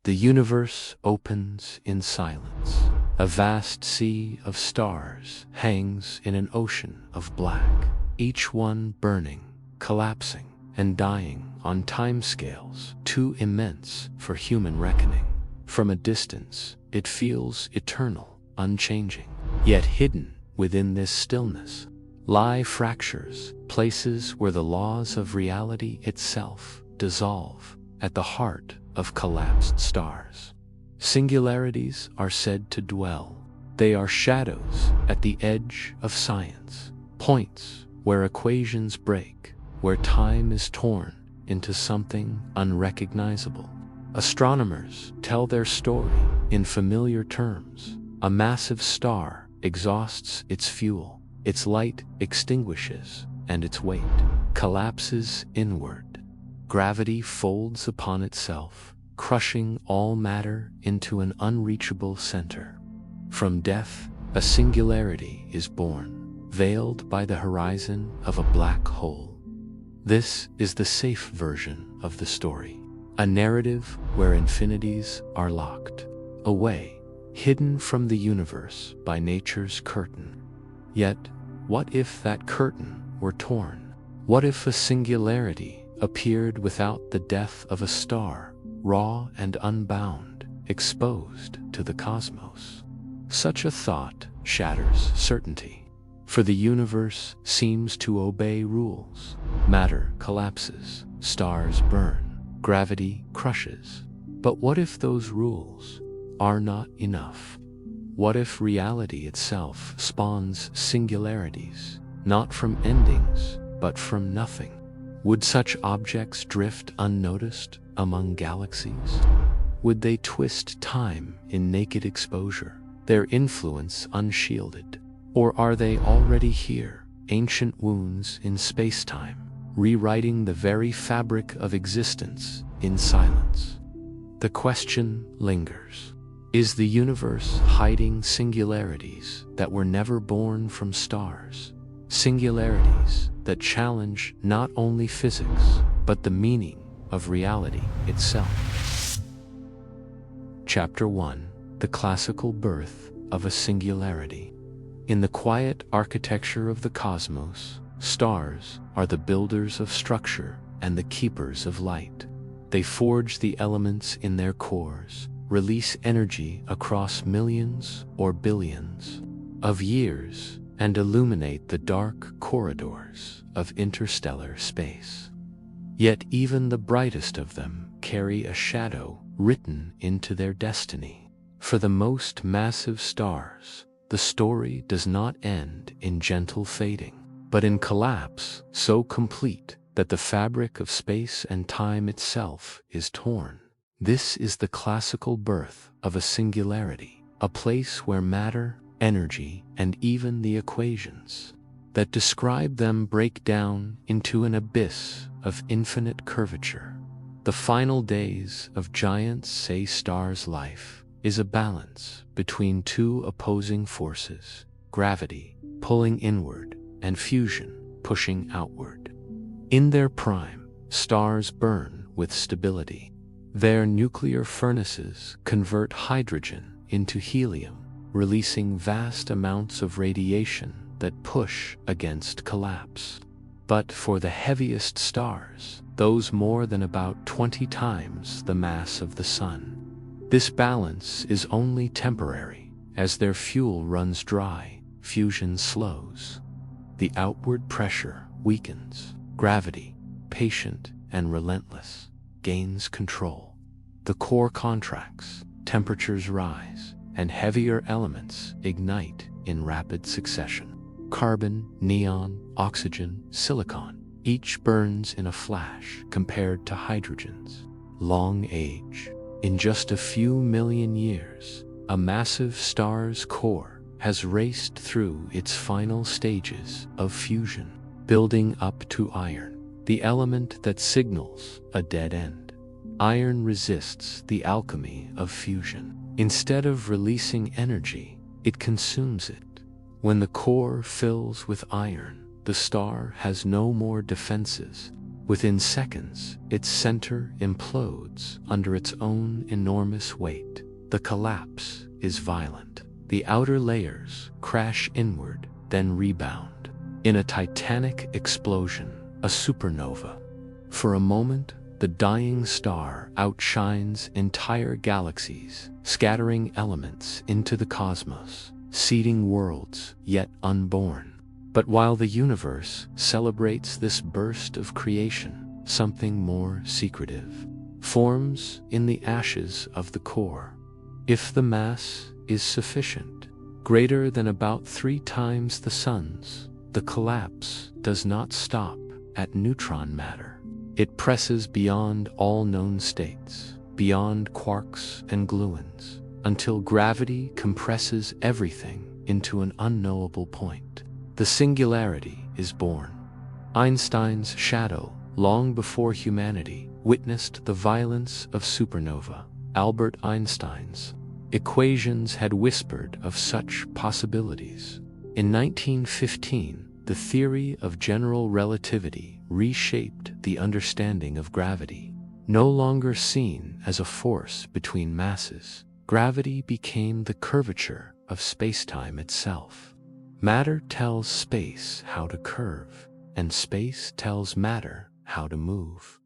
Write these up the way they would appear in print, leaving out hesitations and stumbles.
The universe opens in silence. A vast sea of stars hangs in an ocean of black, each one burning, collapsing, and dying on timescales too immense for human reckoning. From a distance, it feels eternal, unchanging. Yet hidden within this stillness lie fractures, places where the laws of reality itself dissolve at the heart of collapsed stars. Singularities are said to dwell. They are shadows at the edge of science, points where equations break, where time is torn into something unrecognizable. Astronomers tell their story in familiar terms. A massive star exhausts its fuel, its light extinguishes, and its weight collapses inward. Gravity folds upon itself, crushing all matter into an unreachable center. From death, a singularity is born, veiled by the horizon of a black hole. This is the safe version of the story, a narrative where infinities are locked away, hidden from the universe by nature's curtain. Yet, what if that curtain were torn? What if a singularity appeared without the death of a star, raw and unbound, exposed to the cosmos? Such a thought shatters certainty, for the universe seems to obey rules. Matter collapses, stars burn, gravity crushes. But what if those rules are not enough? What if reality itself spawns singularities, not from endings, but from nothing? Would such objects drift unnoticed among galaxies? Would they twist time in naked exposure, their influence unshielded? Or are they already here, ancient wounds in spacetime, rewriting the very fabric of existence in silence? The question lingers. Is the universe hiding singularities that were never born from stars? Singularities that challenge not only physics, but the meaning of reality itself. Chapter 1: The Classical Birth of a Singularity. In the quiet architecture of the cosmos, stars are the builders of structure and the keepers of light. They forge the elements in their cores, release energy across millions or billions of years, and illuminate the dark corridors of interstellar space. Yet even the brightest of them carry a shadow written into their destiny. For the most massive stars, the story does not end in gentle fading, but in collapse so complete that the fabric of space and time itself is torn. This is the classical birth of a singularity, a place where matter, energy, and even the equations that describe them break down into an abyss of infinite curvature. The final days of giant say stars' life is a balance between two opposing forces, gravity pulling inward and fusion pushing outward. In their prime, stars burn with stability. Their nuclear furnaces convert hydrogen into helium, releasing vast amounts of radiation that push against collapse. But for the heaviest stars, those more than about 20 times the mass of the Sun, this balance is only temporary. As their fuel runs dry, fusion slows. The outward pressure weakens. Gravity, patient and relentless, gains control. The core contracts, temperatures rise, and heavier elements ignite in rapid succession. Carbon, neon, oxygen, silicon, each burns in a flash compared to hydrogen's long age. In just a few million years, a massive star's core has raced through its final stages of fusion, building up to iron, the element that signals a dead end. Iron resists the alchemy of fusion. Instead of releasing energy, it consumes it. When the core fills with iron, the star has no more defenses. Within seconds, its center implodes under its own enormous weight. The collapse is violent. The outer layers crash inward, then rebound. In a titanic explosion, a supernova. For a moment, the dying star outshines entire galaxies, scattering elements into the cosmos, seeding worlds yet unborn. But while the universe celebrates this burst of creation, something more secretive forms in the ashes of the core. If the mass is sufficient, greater than about 3 times the Sun's, the collapse does not stop at neutron matter. It presses beyond all known states, beyond quarks and gluons, until gravity compresses everything into an unknowable point. The singularity is born. Einstein's shadow, long before humanity witnessed the violence of supernova. Albert Einstein's equations had whispered of such possibilities. In 1915, the theory of general relativity reshaped the understanding of gravity. No longer seen as a force between masses, gravity became the curvature of spacetime itself. Matter tells space how to curve, and space tells matter how to move.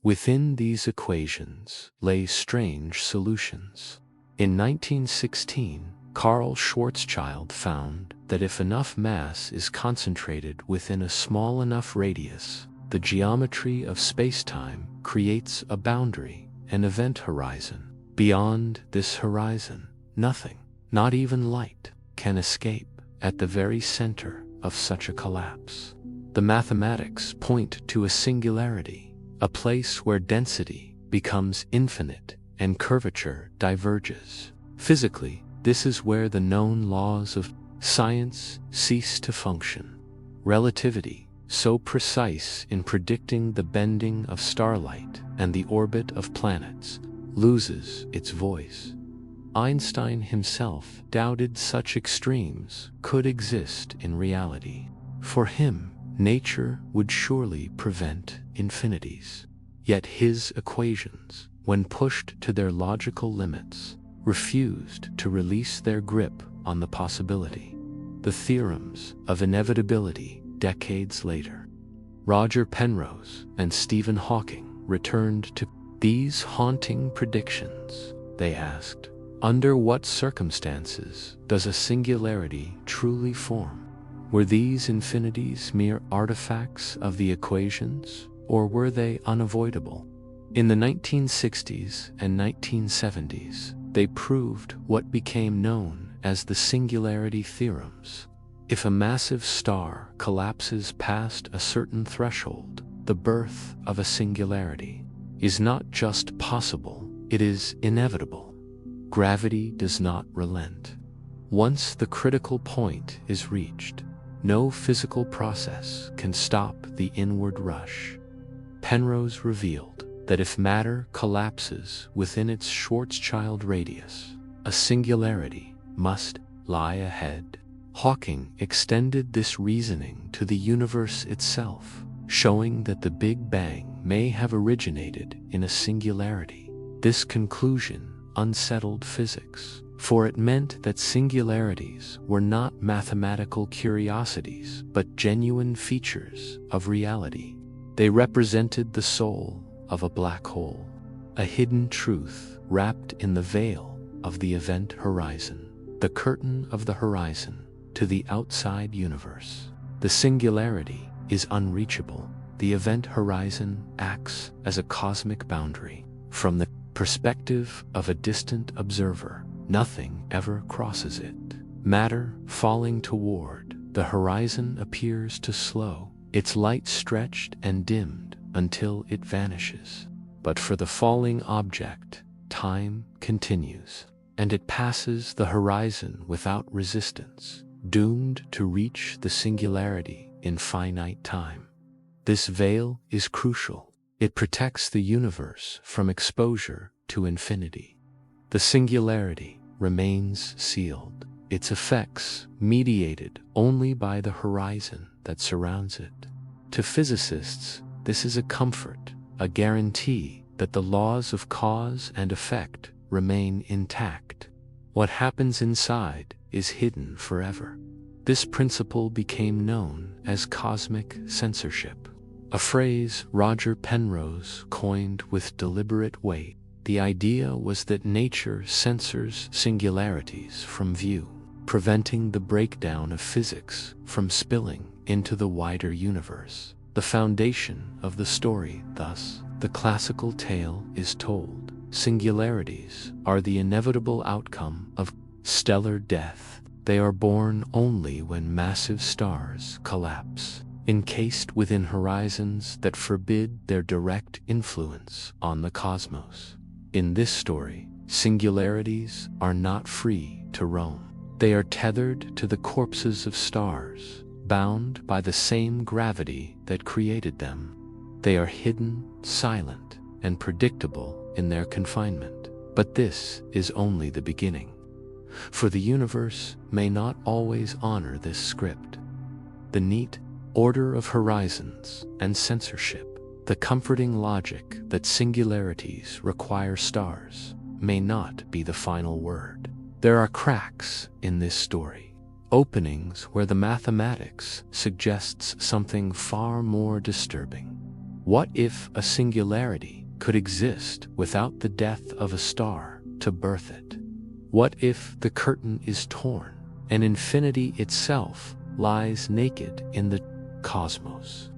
Within these equations lay strange solutions. In 1916, Carl Schwarzschild found that if enough mass is concentrated within a small enough radius, the geometry of spacetime creates a boundary, an event horizon. Beyond this horizon, nothing, not even light, can escape. At the very center of such a collapse, the mathematics point to a singularity, a place where density becomes infinite and curvature diverges. Physically, this is where the known laws of science cease to function. Relativity, so precise in predicting the bending of starlight and the orbit of planets, loses its voice. Einstein himself doubted such extremes could exist in reality. For him, nature would surely prevent infinities. Yet his equations, when pushed to their logical limits, refused to release their grip on the possibility. The theorems of inevitability decades later. Roger Penrose and Stephen Hawking returned to these haunting predictions. They asked, under what circumstances does a singularity truly form? Were these infinities mere artifacts of the equations, or were they unavoidable? In the 1960s and 1970s, they proved what became known as the singularity theorems. If a massive star collapses past a certain threshold, the birth of a singularity is not just possible, it is inevitable. Gravity does not relent. Once the critical point is reached, no physical process can stop the inward rush. Penrose revealed that if matter collapses within its Schwarzschild radius, a singularity must lie ahead. Hawking extended this reasoning to the universe itself, showing that the Big Bang may have originated in a singularity. This conclusion unsettled physics, for it meant that singularities were not mathematical curiosities but genuine features of reality. They represented the soul of a black hole, a hidden truth wrapped in the veil of the event horizon, the curtain of the horizon to the outside universe. The singularity is unreachable. The event horizon acts as a cosmic boundary. From the perspective of a distant observer, nothing ever crosses it. Matter falling toward the horizon appears to slow, its light stretched and dimmed until it vanishes. But for the falling object, time continues, and it passes the horizon without resistance, doomed to reach the singularity in finite time. This veil is crucial. It protects the universe from exposure to infinity. The singularity remains sealed, its effects mediated only by the horizon that surrounds it. To physicists, this is a comfort, a guarantee that the laws of cause and effect remain intact. What happens inside is hidden forever. This principle became known as cosmic censorship, a phrase Roger Penrose coined with deliberate weight. The idea was that nature censors singularities from view, preventing the breakdown of physics from spilling into the wider universe. The foundation of the story, thus, the classical tale is told. Singularities are the inevitable outcome of stellar death. They are born only when massive stars collapse, encased within horizons that forbid their direct influence on the cosmos. In this story, singularities are not free to roam. They are tethered to the corpses of stars, bound by the same gravity that created them. They are hidden, silent, and predictable in their confinement. But this is only the beginning. For the universe may not always honor this script. The neat order of horizons and censorship, the comforting logic that singularities require stars, may not be the final word. There are cracks in this story, openings where the mathematics suggests something far more disturbing. What if a singularity could exist without the death of a star to birth it? What if the curtain is torn and infinity itself lies naked in the cosmos?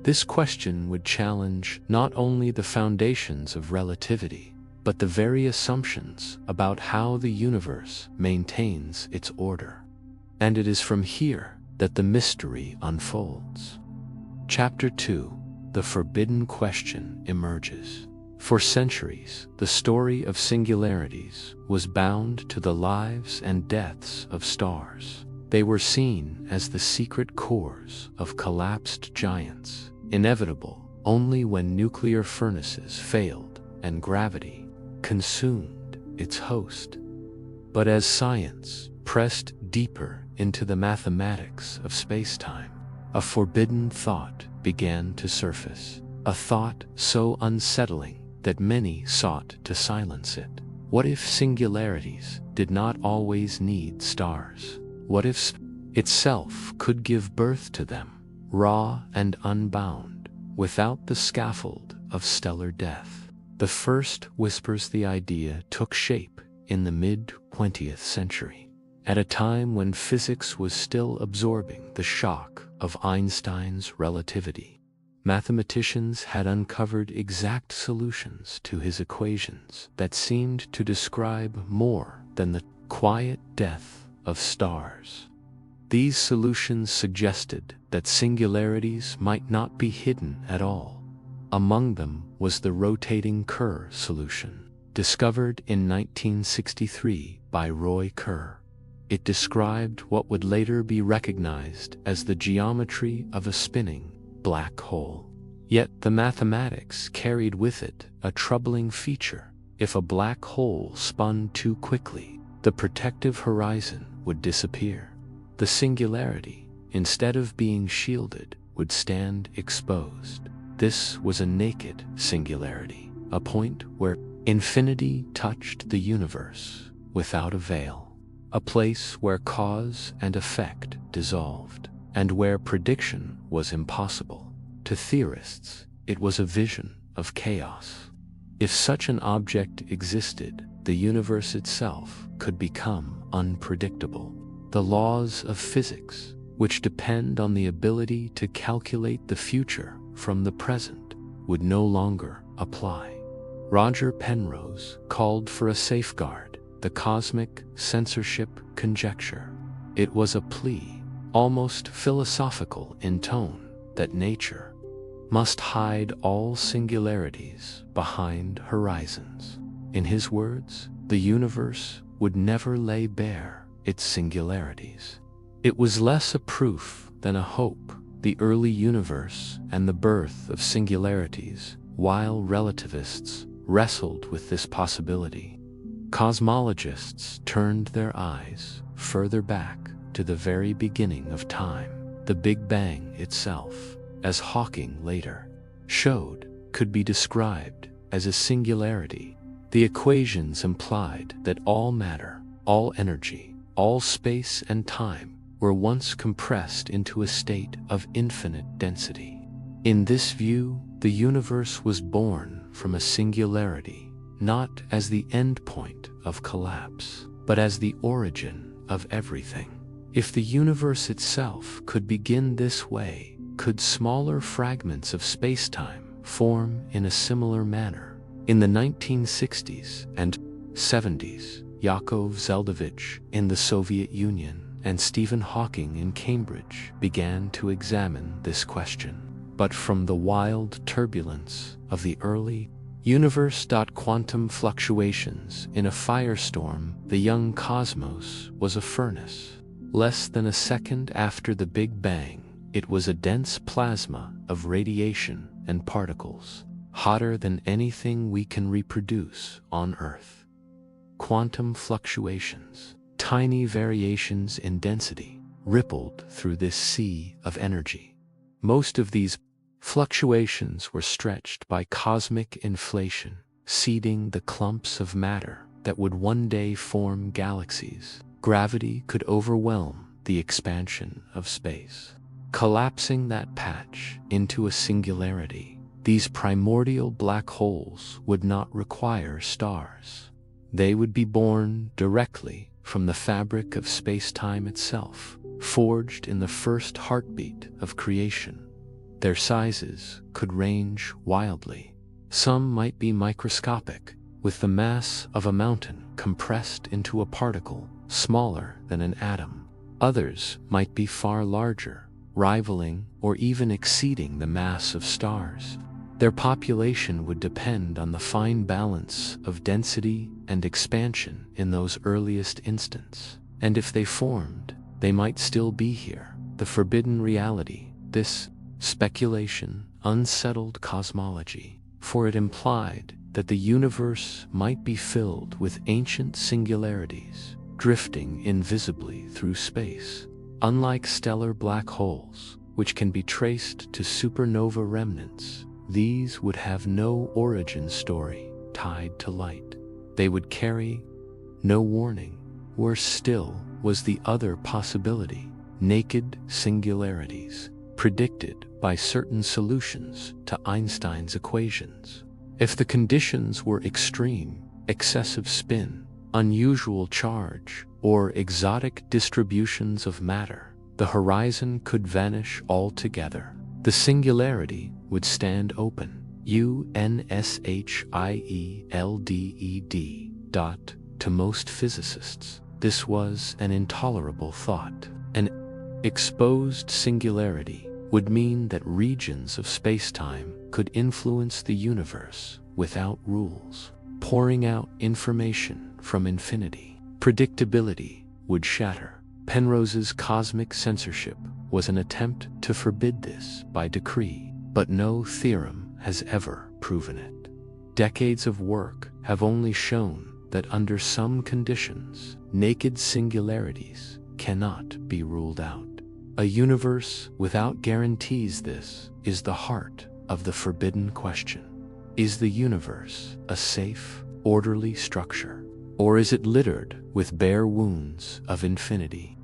This question would challenge not only the foundations of relativity, but the very assumptions about how the universe maintains its order. And it is from here that the mystery unfolds. Chapter 2: The Forbidden Question emerges. For centuries, the story of singularities was bound to the lives and deaths of stars. They were seen as the secret cores of collapsed giants, inevitable only when nuclear furnaces failed and gravity consumed its host. But as science pressed deeper into the mathematics of spacetime, a forbidden thought began to surface, a thought so unsettling that many sought to silence it. What if singularities did not always need stars? What if space itself could give birth to them, raw and unbound, without the scaffold of stellar death? The first whispers the idea took shape in the mid-20th century, at a time when physics was still absorbing the shock of Einstein's relativity. Mathematicians had uncovered exact solutions to his equations that seemed to describe more than the quiet death of stars. These solutions suggested that singularities might not be hidden at all. Among them was the rotating Kerr solution, discovered in 1963 by Roy Kerr. It described what would later be recognized as the geometry of a spinning black hole. Yet the mathematics carried with it a troubling feature. If a black hole spun too quickly, the protective horizon would disappear. The singularity, instead of being shielded, would stand exposed. This was a naked singularity, a point where infinity touched the universe without a veil, a place where cause and effect dissolved, and where prediction was impossible. To theorists, it was a vision of chaos. If such an object existed, the universe itself could become unpredictable. The laws of physics, which depend on the ability to calculate the future from the present, would no longer apply. Roger Penrose called for a safeguard, the cosmic censorship conjecture. It was a plea, almost philosophical in tone, that nature must hide all singularities behind horizons. In his words, the universe would never lay bare its singularities. It was less a proof than a hope. The early universe and the birth of singularities, while relativists wrestled with this possibility, cosmologists turned their eyes further back to the very beginning of time, the Big Bang itself. As Hawking later showed could be described as a singularity. The equations implied that all matter, all energy, all space and time were once compressed into a state of infinite density. In this view, the universe was born from a singularity, not as the end point of collapse, but as the origin of everything. If the universe itself could begin this way, could smaller fragments of spacetime form in a similar manner? In the 1960s and 70s, Yakov Zeldovich in the Soviet Union and Stephen Hawking in Cambridge began to examine this question. But from the wild turbulence of the early universe. Quantum fluctuations in a firestorm, the young cosmos was a furnace. Less than a second after the Big Bang, it was a dense plasma of radiation and particles, hotter than anything we can reproduce on Earth. Quantum fluctuations, tiny variations in density, rippled through this sea of energy. Most of these fluctuations were stretched by cosmic inflation, seeding the clumps of matter that would one day form galaxies. Gravity could overwhelm the expansion of space, collapsing that patch into a singularity. These primordial black holes would not require stars. They would be born directly from the fabric of space-time itself, forged in the first heartbeat of creation. Their sizes could range wildly. Some might be microscopic, with the mass of a mountain compressed into a particle smaller than an atom. Others might be far larger, rivaling or even exceeding the mass of stars. Their population would depend on the fine balance of density and expansion in those earliest instants. And if they formed, they might still be here. The forbidden reality, this speculation, unsettled cosmology, for it implied that the universe might be filled with ancient singularities, drifting invisibly through space. Unlike stellar black holes, which can be traced to supernova remnants, these would have no origin story tied to light. They would carry no warning. Worse still was the other possibility: naked singularities, predicted by certain solutions to Einstein's equations. If the conditions were extreme, excessive spin, unusual charge, or exotic distributions of matter, the horizon could vanish altogether. The singularity would stand open, UNSHIELDED. To most physicists, this was an intolerable thought. An exposed singularity would mean that regions of spacetime could influence the universe without rules, pouring out information from infinity. Predictability would shatter. Penrose's cosmic censorship was an attempt to forbid this by decree, but no theorem has ever proven it. Decades of work have only shown that under some conditions, naked singularities cannot be ruled out. A universe without guarantees. This is the heart of the forbidden question. Is the universe a safe, orderly structure, or is it littered with bare wounds of infinity?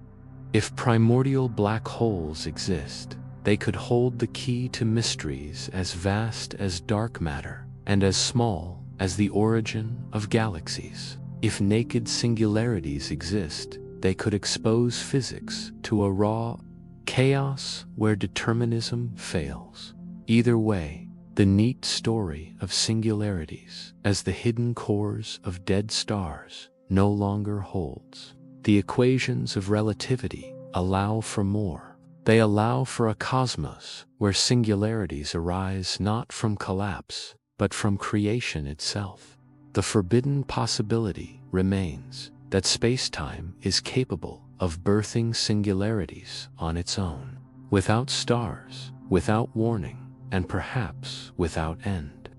If primordial black holes exist, they could hold the key to mysteries as vast as dark matter and as small as the origin of galaxies. If naked singularities exist, they could expose physics to a raw chaos where determinism fails. Either way, the neat story of singularities as the hidden cores of dead stars no longer holds. The equations of relativity allow for more. They allow for a cosmos where singularities arise not from collapse, but from creation itself. The forbidden possibility remains that space-time is capable of birthing singularities on its own, without stars, without warning, and perhaps without end.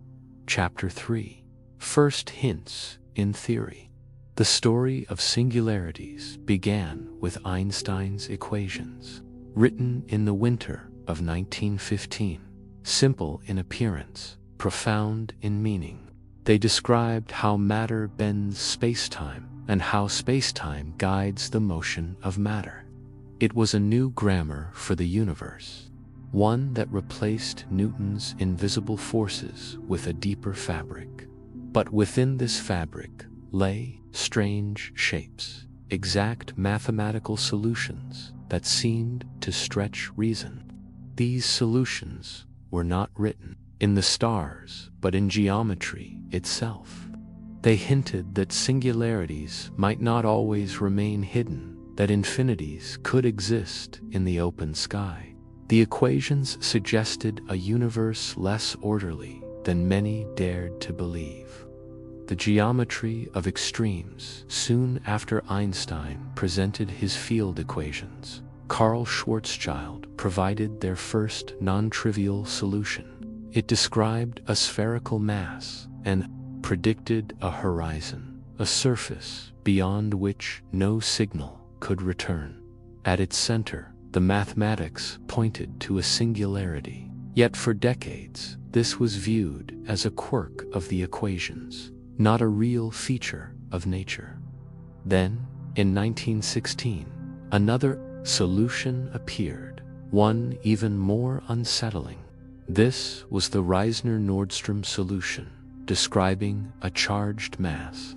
Chapter 3. First hints in theory. The story of singularities began with Einstein's equations. Written in the winter of 1915, simple in appearance, profound in meaning. They described how matter bends spacetime and how spacetime guides the motion of matter. It was a new grammar for the universe, one that replaced Newton's invisible forces with a deeper fabric. But within this fabric lay strange shapes, exact mathematical solutions that seemed to stretch reason. These solutions were not written in the stars, but in geometry itself. They hinted that singularities might not always remain hidden, that infinities could exist in the open sky. The equations suggested a universe less orderly than many dared to believe. The geometry of extremes. Soon after Einstein presented his field equations, Carl Schwarzschild provided their first non-trivial solution. It described a spherical mass and predicted a horizon, a surface beyond which no signal could return. At its center, the mathematics pointed to a singularity. Yet for decades, this was viewed as a quirk of the equations, not a real feature of nature. Then, in 1916, another solution appeared, one even more unsettling. This was the Reisner-Nordstrom solution, describing a charged mass.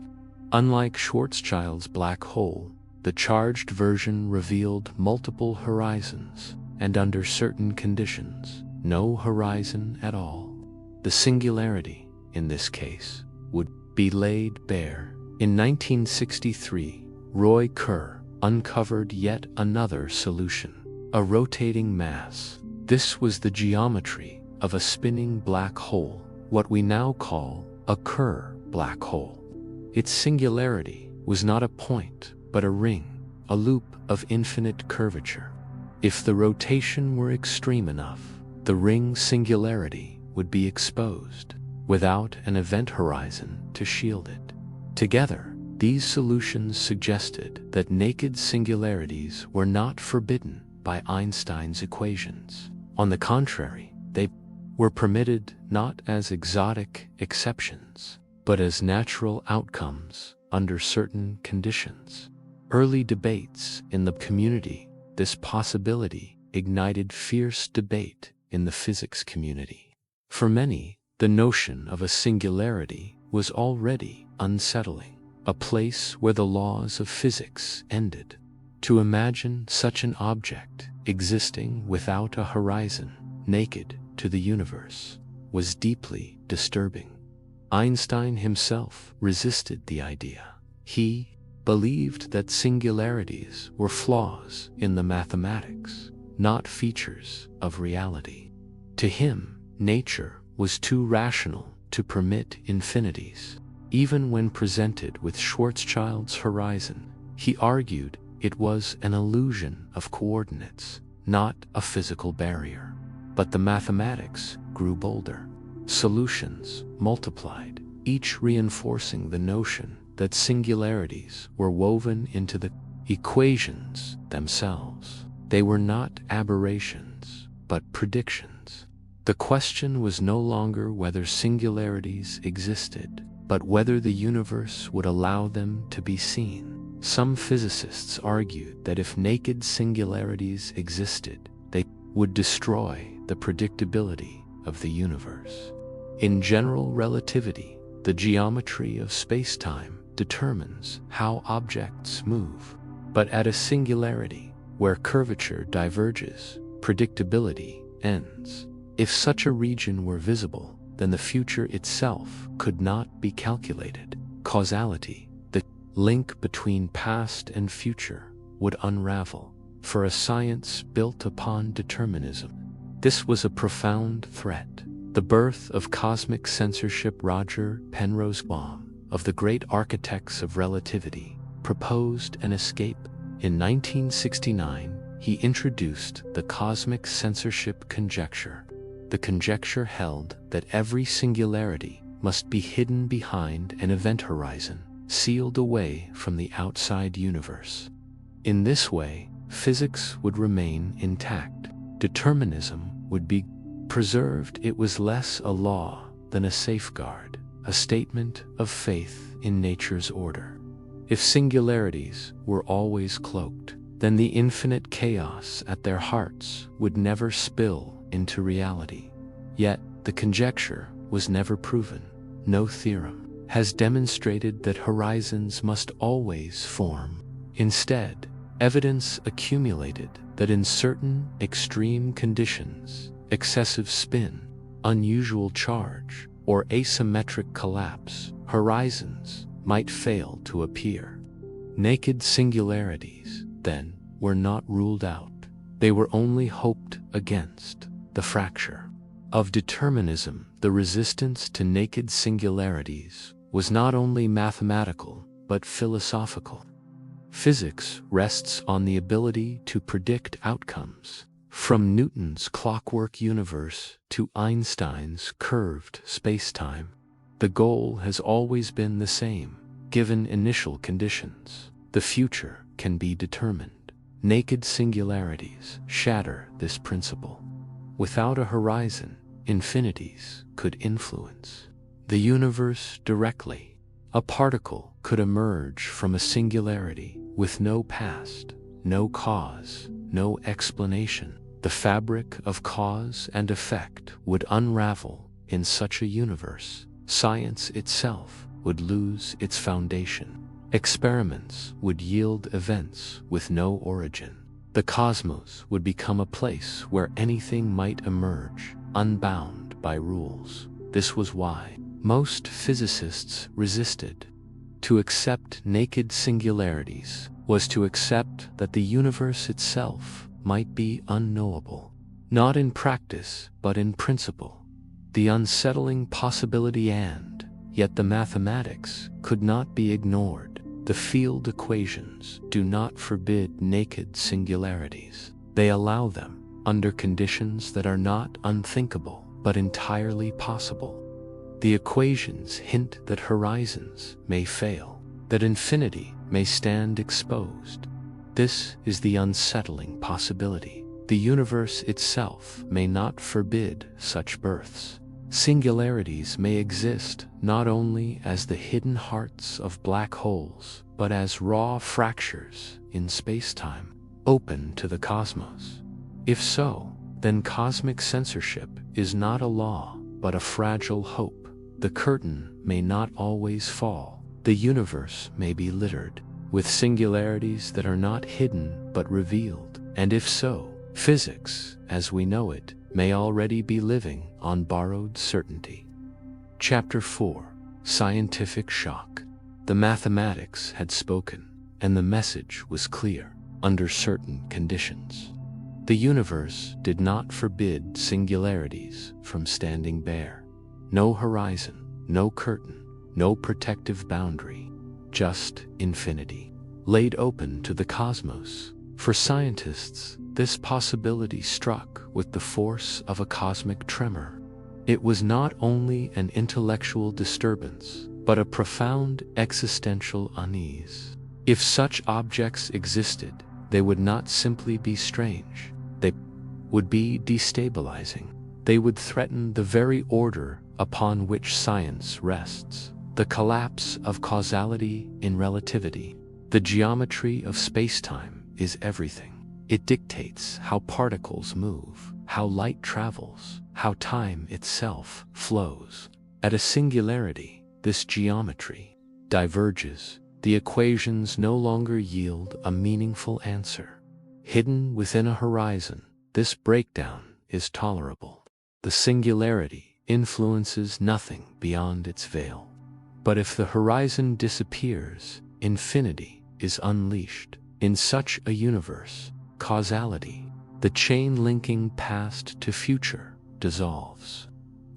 Unlike Schwarzschild's black hole, the charged version revealed multiple horizons, and under certain conditions, no horizon at all. The singularity, in this case, would be laid bare. In 1963, Roy Kerr uncovered yet another solution, a rotating mass. This was the geometry of a spinning black hole, what we now call a Kerr black hole. Its singularity was not a point, but a ring, a loop of infinite curvature. If the rotation were extreme enough, the ring's singularity would be exposed, without an event horizon to shield it. Together, these solutions suggested that naked singularities were not forbidden by Einstein's equations. On the contrary, they were permitted not as exotic exceptions, but as natural outcomes under certain conditions. Early debates in the community, this possibility ignited fierce debate in the physics community. For many, the notion of a singularity was already unsettling, a place where the laws of physics ended. To imagine such an object existing without a horizon, naked to the universe, was deeply disturbing. Einstein himself resisted the idea. He believed that singularities were flaws in the mathematics, not features of reality. To him, nature was too rational to permit infinities. Even when presented with Schwarzschild's horizon, he argued it was an illusion of coordinates, not a physical barrier. But the mathematics grew bolder. Solutions multiplied, each reinforcing the notion that singularities were woven into the equations themselves. They were not aberrations, but predictions. The question was no longer whether singularities existed, but whether the universe would allow them to be seen. Some physicists argued that if naked singularities existed, they would destroy the predictability of the universe. In general relativity, the geometry of spacetime determines how objects move. But at a singularity, where curvature diverges, predictability ends. If such a region were visible, then the future itself could not be calculated. Causality, the link between past and future, would unravel. For a science built upon determinism, this was a profound threat. The birth of cosmic censorship. Roger Penrose Baum, of the great architects of relativity, proposed an escape. In 1969, he introduced the cosmic censorship conjecture. The conjecture held that every singularity must be hidden behind an event horizon, sealed away from the outside universe. In this way, physics would remain intact. Determinism would be preserved, it was less a law than a safeguard, a statement of faith in nature's order. If singularities were always cloaked, then the infinite chaos at their hearts would never spill into reality. Yet, the conjecture was never proven. No theorem has demonstrated that horizons must always form. Instead, evidence accumulated that in certain extreme conditions, excessive spin, unusual charge, or asymmetric collapse, horizons might fail to appear. Naked singularities, then, were not ruled out. They were only hoped against. The fracture of determinism, the resistance to naked singularities, was not only mathematical but philosophical. Physics rests on the ability to predict outcomes. From Newton's clockwork universe to Einstein's curved spacetime, the goal has always been the same. Given initial conditions, the future can be determined. Naked singularities shatter this principle. Without a horizon, infinities could influence the universe directly. A particle could emerge from a singularity with no past, no cause, no explanation. The fabric of cause and effect would unravel in such a universe. Science itself would lose its foundation. Experiments would yield events with no origin. The cosmos would become a place where anything might emerge, unbound by rules. This was why most physicists resisted. To accept naked singularities was to accept that the universe itself might be unknowable, not in practice but in principle. The unsettling possibility, and yet the mathematics could not be ignored. The field equations do not forbid naked singularities. They allow them under conditions that are not unthinkable but entirely possible. The equations hint that horizons may fail, that infinity may stand exposed. This is the unsettling possibility. The universe itself may not forbid such births. Singularities may exist not only as the hidden hearts of black holes, but as raw fractures in spacetime, open to the cosmos. If so, then cosmic censorship is not a law, but a fragile hope. The curtain may not always fall. The universe may be littered with singularities that are not hidden but revealed. And if so, physics, as we know it, may already be living on borrowed certainty. Chapter 4: Scientific Shock. The mathematics had spoken, and the message was clear. Under certain conditions, the universe did not forbid singularities from standing bare. No horizon, no curtain, no protective boundary, just infinity, laid open to the cosmos. For scientists, this possibility struck with the force of a cosmic tremor. It was not only an intellectual disturbance, but a profound existential unease. If such objects existed, they would not simply be strange. They would be destabilizing. They would threaten the very order upon which science rests. The collapse of causality in relativity. The geometry of spacetime is everything. It dictates how particles move, how light travels, how time itself flows. At a singularity, this geometry diverges. The equations no longer yield a meaningful answer. Hidden within a horizon, this breakdown is tolerable. The singularity influences nothing beyond its veil. But if the horizon disappears, infinity is unleashed. In such a universe, causality, the chain linking past to future, dissolves.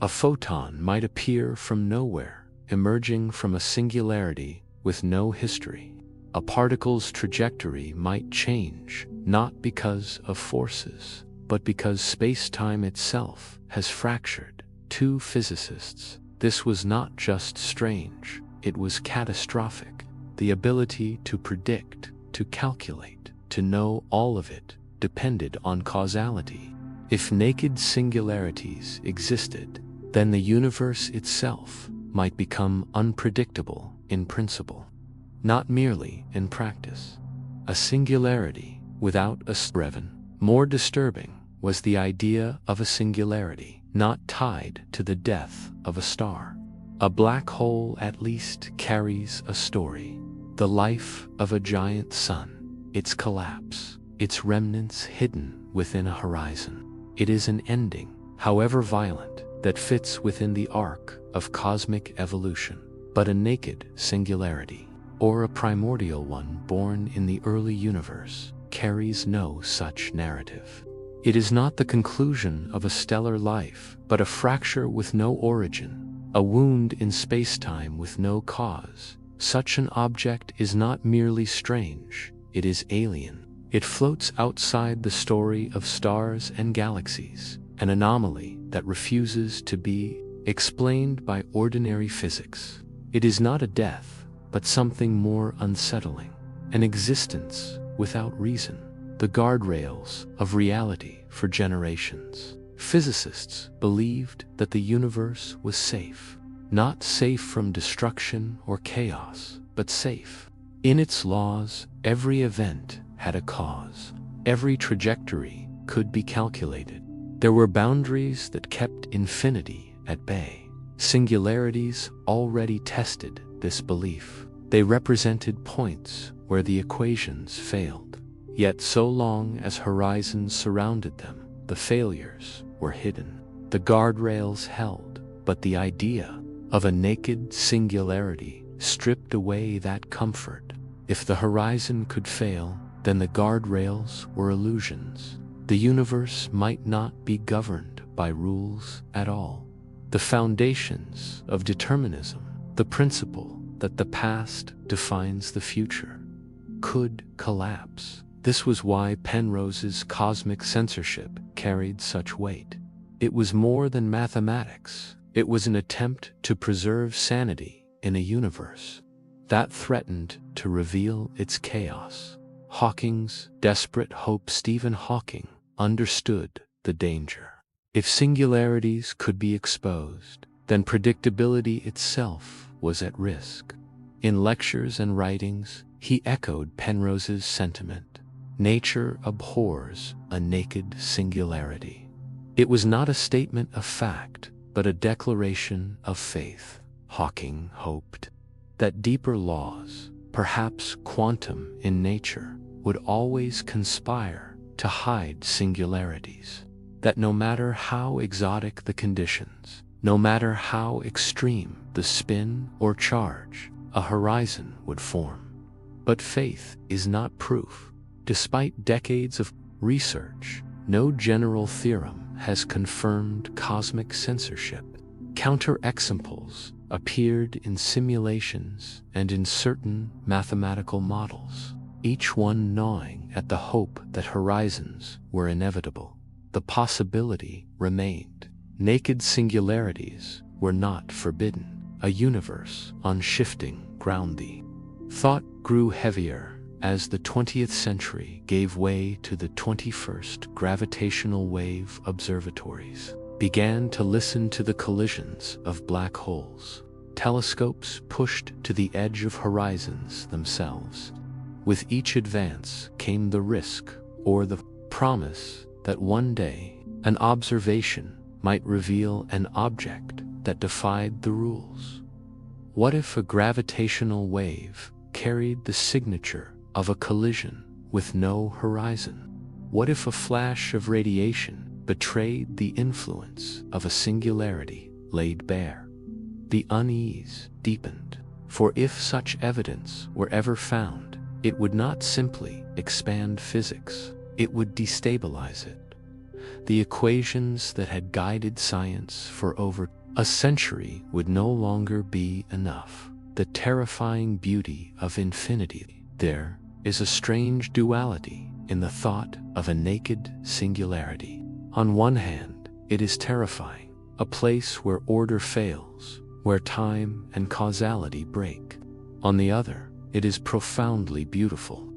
A photon might appear from nowhere, emerging from a singularity with no history. A particle's trajectory might change, not because of forces, but because space-time itself has fractured. To physicists, this was not just strange, it was catastrophic. The ability to predict, to calculate, to know all of it, depended on causality. If naked singularities existed, then the universe itself might become unpredictable in principle, not merely in practice. A singularity without a even more disturbing was the idea of a singularity not tied to the death of a star. A black hole at least carries a story. The life of a giant sun, its collapse, its remnants hidden within a horizon. It is an ending, however violent, that fits within the arc of cosmic evolution. But a naked singularity, or a primordial one born in the early universe, carries no such narrative. It is not the conclusion of a stellar life, but a fracture with no origin, a wound in spacetime with no cause. Such an object is not merely strange, it is alien. It floats outside the story of stars and galaxies, an anomaly that refuses to be explained by ordinary physics. It is not a death, but something more unsettling, an existence without reason, the guardrails of reality for generations. Physicists believed that the universe was safe, not safe from destruction or chaos, but safe. In its laws, every event had a cause. Every trajectory could be calculated. There were boundaries that kept infinity at bay. Singularities already tested this belief. They represented points where the equations failed. Yet so long as horizons surrounded them, the failures were hidden. The guardrails held, but the idea of a naked singularity stripped away that comfort. If the horizon could fail, then the guardrails were illusions. The universe might not be governed by rules at all. The foundations of determinism, the principle that the past defines the future, could collapse. This was why Penrose's cosmic censorship carried such weight. It was more than mathematics. It was an attempt to preserve sanity in a universe that threatened to reveal its chaos. Hawking's desperate hope. Stephen Hawking understood the danger. If singularities could be exposed, then predictability itself was at risk. In lectures and writings, he echoed Penrose's sentiment. Nature abhors a naked singularity. It was not a statement of fact, but a declaration of faith. Hawking hoped that deeper laws, perhaps quantum in nature, would always conspire to hide singularities. That no matter how exotic the conditions, no matter how extreme the spin or charge, a horizon would form. But faith is not proof. Despite decades of research, no general theorem has confirmed cosmic censorship. Counterexamples appeared in simulations and in certain mathematical models, each one gnawing at the hope that horizons were inevitable. The possibility remained. Naked singularities were not forbidden. A universe on shifting ground. The thought grew heavier as the 20th century gave way to the 21st. Gravitational wave observatories began to listen to the collisions of black holes. Telescopes pushed to the edge of horizons themselves. With each advance came the risk, or the promise, that one day an observation might reveal an object that defied the rules. What if a gravitational wave carried the signature of a collision with no horizon? What if a flash of radiation betrayed the influence of a singularity laid bare? The unease deepened, for if such evidence were ever found, it would not simply expand physics, it would destabilize it. The equations that had guided science for over a century would no longer be enough. The terrifying beauty of infinity. There is a strange duality in the thought of a naked singularity. On one hand, it is terrifying, a place where order fails, where time and causality break. On the other, it is profoundly beautiful.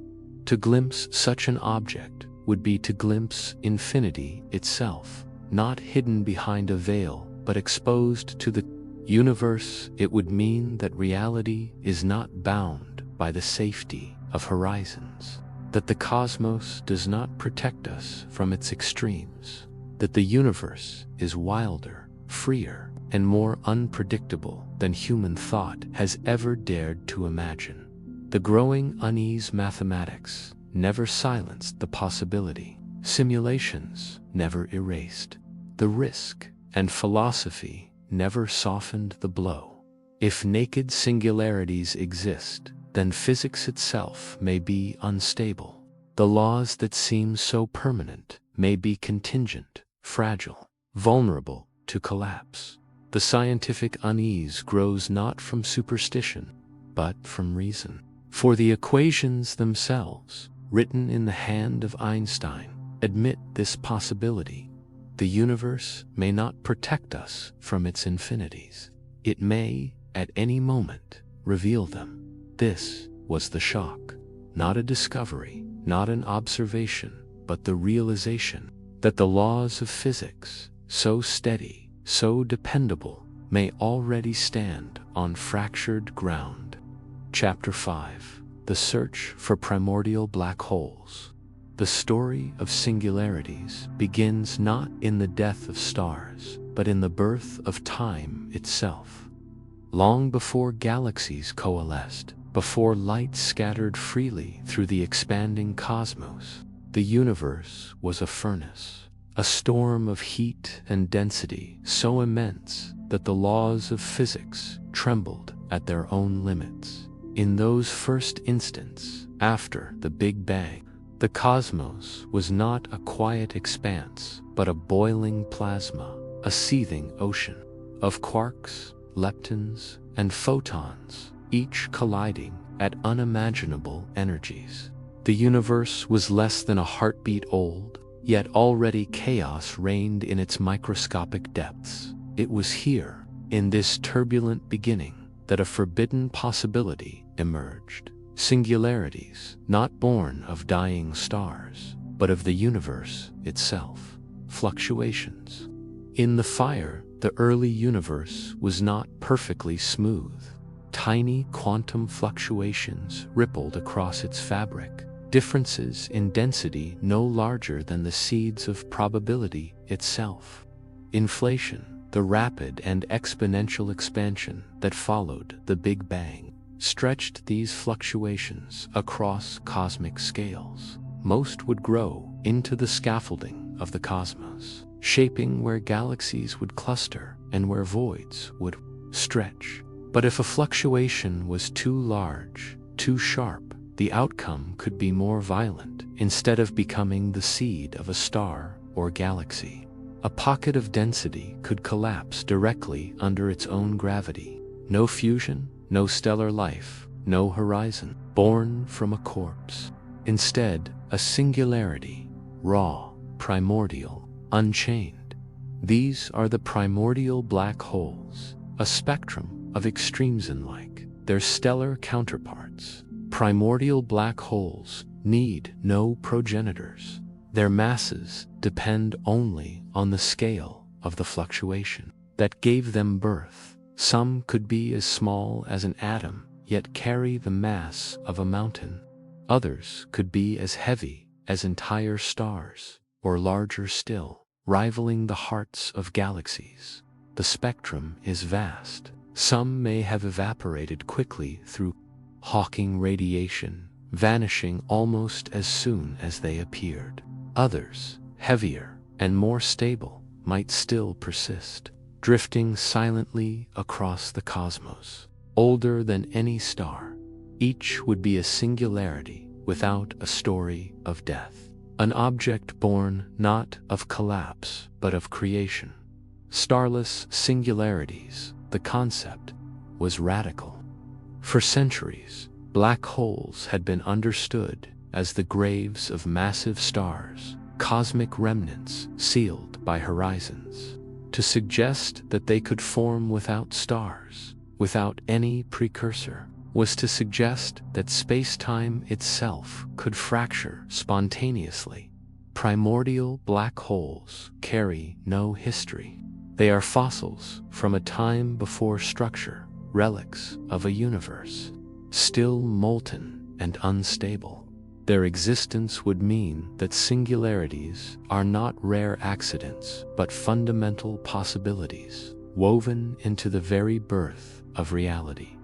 To glimpse such an object would be to glimpse infinity itself, not hidden behind a veil, but exposed to the universe. It would mean that reality is not bound by the safety of horizons, that the cosmos does not protect us from its extremes, that the universe is wilder, freer, and more unpredictable than human thought has ever dared to imagine. The growing unease mathematics never silenced the possibility. Simulations never erased the risk, and philosophy never softened the blow. If naked singularities exist, then physics itself may be unstable. The laws that seem so permanent may be contingent, fragile, vulnerable to collapse. The scientific unease grows not from superstition, but from reason. For the equations themselves, written in the hand of Einstein, admit this possibility. The universe may not protect us from its infinities. It may, at any moment, reveal them. This was the shock. Not a discovery, not an observation, but the realization that the laws of physics, so steady, so dependable, may already stand on fractured ground. Chapter 5. The Search for Primordial Black Holes. The story of singularities begins not in the death of stars, but in the birth of time itself. Long before galaxies coalesced, before light scattered freely through the expanding cosmos, the universe was a furnace, a storm of heat and density so immense that the laws of physics trembled at their own limits. In those first instants, after the Big Bang, the cosmos was not a quiet expanse, but a boiling plasma, a seething ocean of quarks, leptons, and photons, each colliding at unimaginable energies. The universe was less than a heartbeat old, yet already chaos reigned in its microscopic depths. It was here, in this turbulent beginning, that a forbidden possibility emerged. Singularities, not born of dying stars, but of the universe itself. Fluctuations. In the fire, the early universe was not perfectly smooth. Tiny quantum fluctuations rippled across its fabric, differences in density no larger than the seeds of probability itself. Inflation, the rapid and exponential expansion that followed the Big Bang, stretched these fluctuations across cosmic scales. Most would grow into the scaffolding of the cosmos, shaping where galaxies would cluster and where voids would stretch. But if a fluctuation was too large, too sharp, the outcome could be more violent. Instead of becoming the seed of a star or galaxy, a pocket of density could collapse directly under its own gravity. No fusion, no stellar life, no horizon, born from a corpse. Instead, a singularity, raw, primordial, unchained. These are the primordial black holes, a spectrum of extremes unlike their stellar counterparts. Primordial black holes need no progenitors. Their masses depend only on the scale of the fluctuation that gave them birth. Some could be as small as an atom, yet carry the mass of a mountain. Others could be as heavy as entire stars, or larger still, rivaling the hearts of galaxies. The spectrum is vast. Some may have evaporated quickly through Hawking radiation, vanishing almost as soon as they appeared. Others, heavier and more stable, might still persist, drifting silently across the cosmos, older than any star. Each would be a singularity without a story of death, an object born not of collapse but of creation. Starless singularities, the concept, was radical. For centuries, black holes had been understood as the graves of massive stars, cosmic remnants sealed by horizons. To suggest that they could form without stars, without any precursor, was to suggest that space-time itself could fracture spontaneously. Primordial black holes carry no history. They are fossils from a time before structure, relics of a universe, still molten and unstable. Their existence would mean that singularities are not rare accidents but fundamental possibilities, woven into the very birth of reality.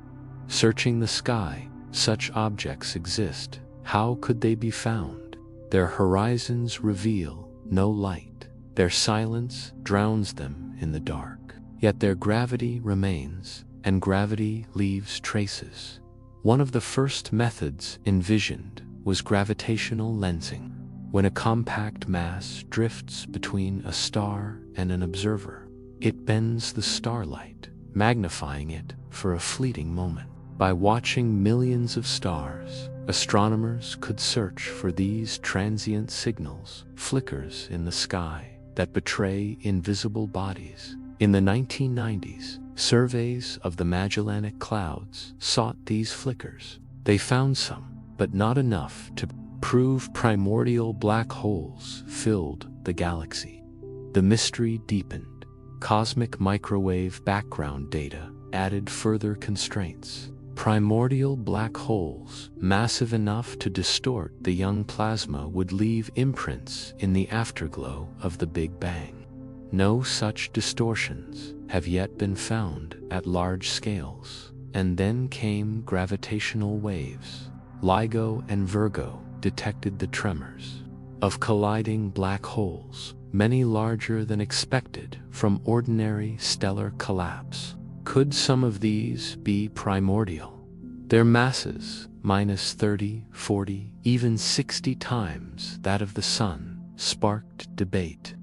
Searching the sky, such objects exist. How could they be found? Their horizons reveal no light. Their silence drowns them in the dark. Yet their gravity remains, and gravity leaves traces. One of the first methods envisioned was gravitational lensing, when a compact mass drifts between a star and an observer. It bends the starlight, magnifying it for a fleeting moment. By watching millions of stars, astronomers could search for these transient signals, flickers in the sky that betray invisible bodies. In the 1990s, surveys of the Magellanic Clouds sought these flickers. They found some, but not enough to prove primordial black holes filled the galaxy. The mystery deepened. Cosmic microwave background data added further constraints. Primordial black holes, massive enough to distort the young plasma, would leave imprints in the afterglow of the Big Bang. No such distortions have yet been found at large scales. And then came gravitational waves. LIGO and Virgo detected the tremors of colliding black holes, many larger than expected from ordinary stellar collapse. Could some of these be primordial? Their masses, minus 30, 40, even 60 times that of the Sun, sparked debate.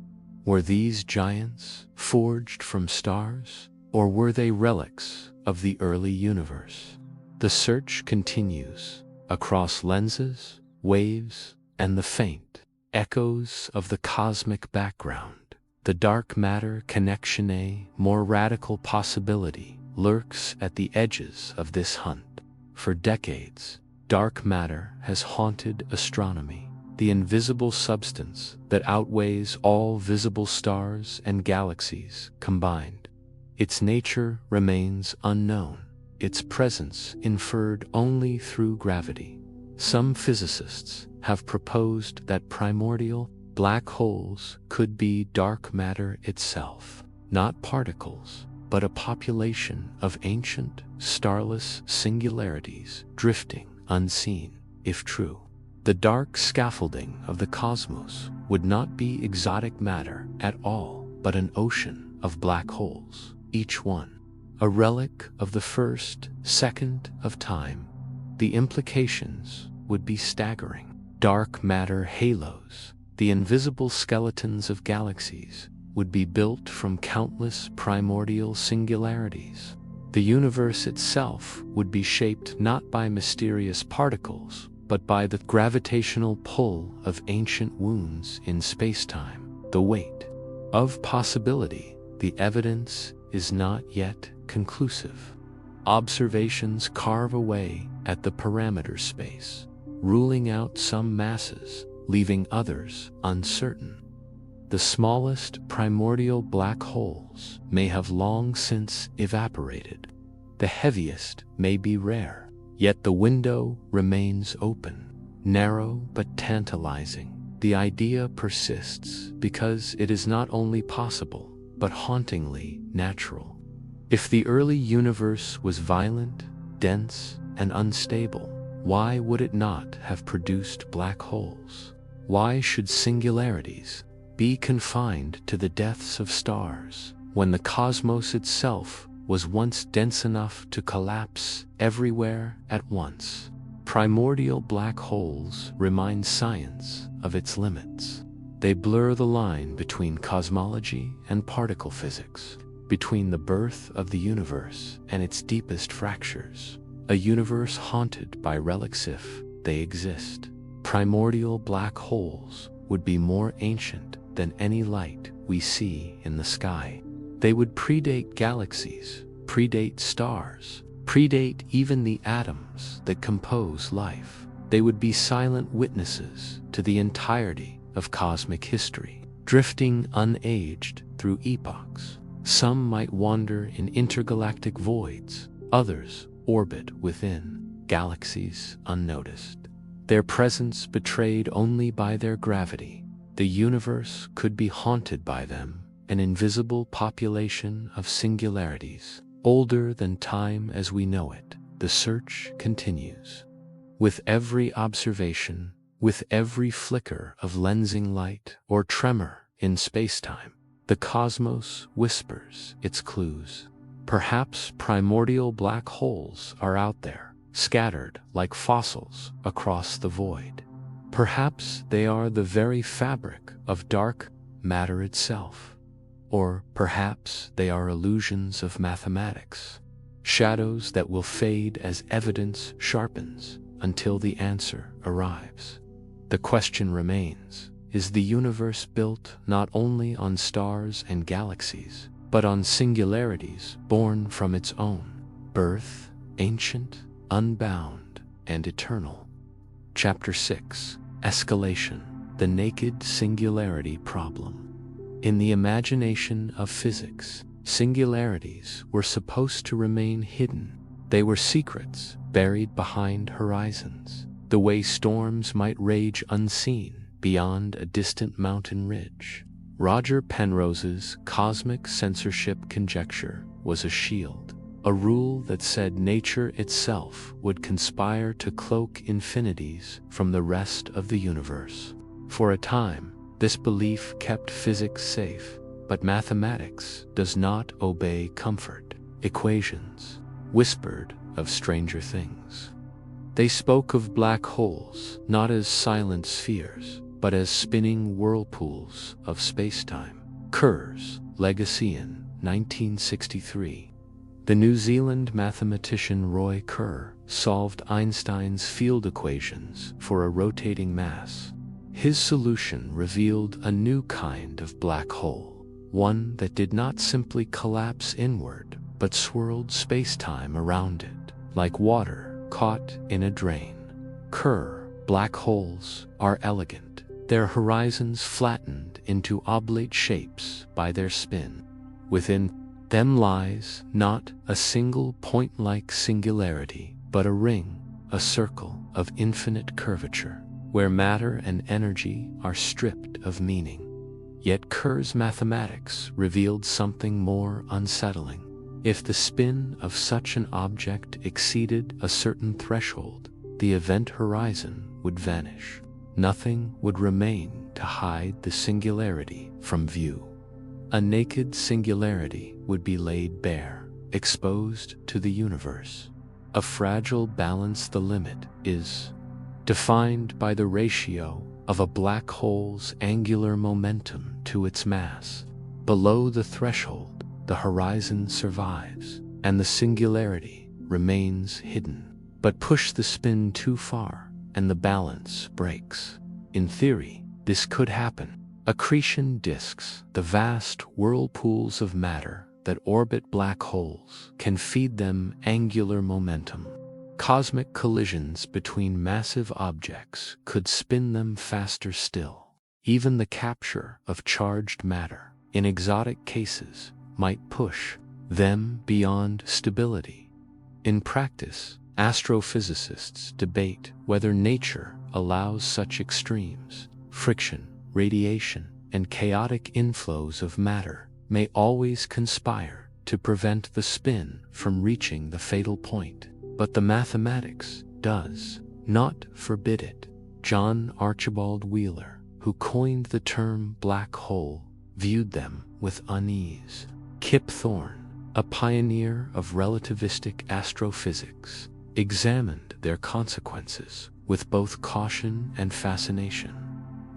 Were these giants forged from stars, or were they relics of the early universe? The search continues, across lenses, waves, and the faint echoes of the cosmic background. The dark matter connection, a more radical possibility, lurks at the edges of this hunt. For decades, dark matter has haunted astronomy, the invisible substance that outweighs all visible stars and galaxies combined. Its nature remains unknown, its presence inferred only through gravity. Some physicists have proposed that primordial black holes could be dark matter itself, not particles, but a population of ancient, starless singularities drifting unseen. If true, the dark scaffolding of the cosmos would not be exotic matter at all, but an ocean of black holes, each one a relic of the first second of time. The implications would be staggering. Dark matter halos, the invisible skeletons of galaxies, would be built from countless primordial singularities. The universe itself would be shaped not by mysterious particles, but by the gravitational pull of ancient wounds in spacetime. The weight of possibility. The evidence is not yet conclusive. Observations carve away at the parameter space, ruling out some masses, leaving others uncertain. The smallest primordial black holes may have long since evaporated. The heaviest may be rare, yet the window remains open, narrow but tantalizing. The idea persists because it is not only possible, but hauntingly natural. If the early universe was violent, dense, and unstable, why would it not have produced black holes? Why should singularities be confined to the deaths of stars, when the cosmos itself was once dense enough to collapse everywhere at once? Primordial black holes remind science of its limits. They blur the line between cosmology and particle physics, between the birth of the universe and its deepest fractures. A universe haunted by relics, if they exist. Primordial black holes would be more ancient than any light we see in the sky. They would predate galaxies, predate stars, predate even the atoms that compose life. They would be silent witnesses to the entirety of cosmic history, drifting unaged through epochs. Some might wander in intergalactic voids, others orbit within galaxies unnoticed, their presence betrayed only by their gravity. The universe could be haunted by them, an invisible population of singularities, older than time as we know it. The search continues. With every observation, with every flicker of lensing light or tremor in spacetime, the cosmos whispers its clues. Perhaps primordial black holes are out there, scattered like fossils across the void. Perhaps they are the very fabric of dark matter itself. Or perhaps they are illusions of mathematics, shadows that will fade as evidence sharpens until the answer arrives. The question remains, is the universe built not only on stars and galaxies, but on singularities born from its own birth, ancient, unbound, and eternal? Chapter 6: Escalation, the naked singularity problem. In the imagination of physics, singularities were supposed to remain hidden. They were secrets buried behind horizons, the way storms might rage unseen beyond a distant mountain ridge. Roger Penrose's cosmic censorship conjecture was a shield, a rule that said nature itself would conspire to cloak infinities from the rest of the universe. For a time, this belief kept physics safe, but mathematics does not obey comfort. Equations whispered of stranger things. They spoke of black holes not as silent spheres, but as spinning whirlpools of spacetime. Kerr's legacy in 1963. The New Zealand mathematician Roy Kerr solved Einstein's field equations for a rotating mass. His solution revealed a new kind of black hole, one that did not simply collapse inward, but swirled spacetime around it, like water caught in a drain. Kerr, black holes are elegant, their horizons flattened into oblate shapes by their spin. Within them lies not a single point-like singularity, but a ring, a circle of infinite curvature, where matter and energy are stripped of meaning. Yet Kerr's mathematics revealed something more unsettling. If the spin of such an object exceeded a certain threshold, the event horizon would vanish. Nothing would remain to hide the singularity from view. A naked singularity would be laid bare, exposed to the universe. A fragile balance. The limit is defined by the ratio of a black hole's angular momentum to its mass. Below the threshold, the horizon survives, and the singularity remains hidden. But push the spin too far, and the balance breaks. In theory, this could happen. Accretion disks, the vast whirlpools of matter that orbit black holes, can feed them angular momentum. Cosmic collisions between massive objects could spin them faster still. Even the capture of charged matter, in exotic cases, might push them beyond stability. In practice, astrophysicists debate whether nature allows such extremes. Friction, radiation, and chaotic inflows of matter may always conspire to prevent the spin from reaching the fatal point. But the mathematics does not forbid it. John Archibald Wheeler, who coined the term black hole, viewed them with unease. Kip Thorne, a pioneer of relativistic astrophysics, examined their consequences with both caution and fascination.